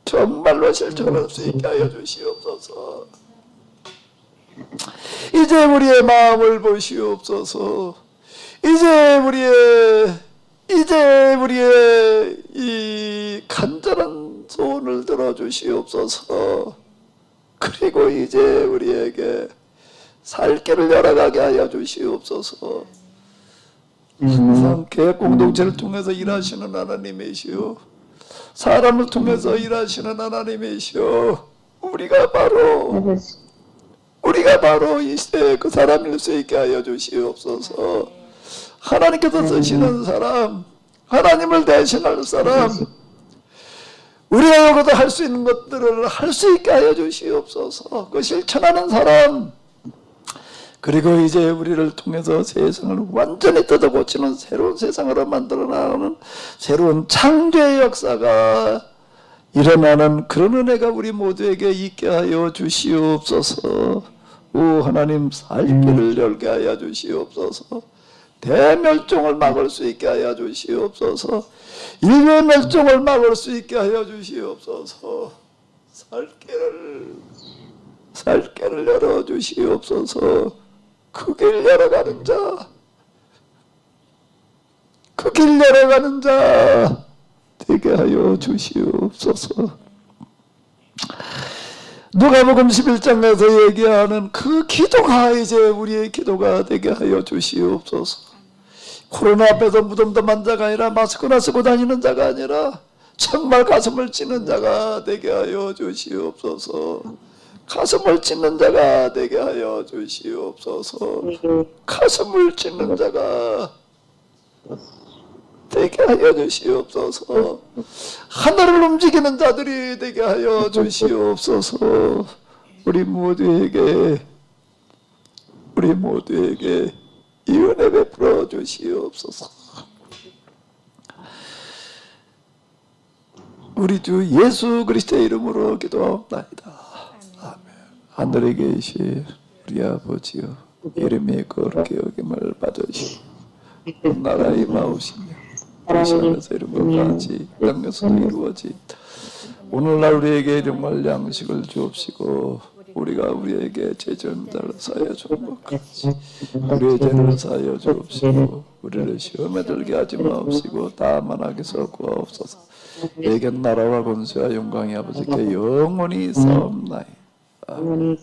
정말로 실천할 수 있게 하여 주시옵소서. 이제 우리의 마음을 보시옵소서. 이제 우리의 이 간절한 소원을 들어주시옵소서. 그리고 이제 우리에게 살 길을 열어가게 하여 주시옵소서. 항상 교회 공동체를 통해서 일하시는 하나님이시오. 사람을 통해서 일하시는 하나님이시오. 우리가 바로 이 시대에 그 사람일 수 있게 하여 주시옵소서. 하나님께서 쓰시는 사람, 하나님을 대신할 사람, 우리가 여기서 할 수 있는 것들을 할 수 있게 하여 주시옵소서. 그 실천하는 사람, 그리고 이제 우리를 통해서 세상을 완전히 뜯어 고치는 새로운 세상으로 만들어 나가는 새로운 창조의 역사가 일어나는 그런 은혜가 우리 모두에게 있게 하여 주시옵소서. 오 하나님, 살 길을 열게 하여 주시옵소서. 대멸종을 막을 수 있게 하여 주시옵소서. 인류의 멸종을 막을 수 있게 하여 주시옵소서. 살 길을 열어 주시옵소서. 그 길 열어가는 자, 그 길 열어가는 자 되게 하여 주시옵소서. 누가복음 11장에서 얘기하는 그 기도가 이제 우리의 기도가 되게 하여 주시옵소서. 코로나 앞에서 무덤덤한 자가 아니라 마스크나 쓰고 다니는 자가 아니라 정말 가슴을 찢는 자가 되게 하여 주시옵소서. 가슴을 찢는 자가 되게 하여 주시옵소서. 가슴을 찢는 자가 되게 하여 주시옵소서. 하늘을 움직이는 자들이 되게 하여 주시옵소서. 우리 모두에게 이 은혜 베풀어 주시옵소서. 우리 주 예수 그리스도의 이름으로 기도하옵나이다. 아멘. 하늘에 계신 우리 아버지여, 이름이 거룩히 여김을 받으시고 나라의 마우시며 하늘에서 이룬 것 같이 땅에서도 이루어지이다. 오늘날 우리에게 일용할 양식을 주옵시고 우리가 우리에게 죄전자를 사하여 준 것 같이 우리의 죄를 사하여 주옵시고 우리를 시험에 들게 하지 마옵시고 다만 악에서 구하옵소서. 내게 나라와 권세와 영광이 아버지께 영원히 싸움나이. 아멘.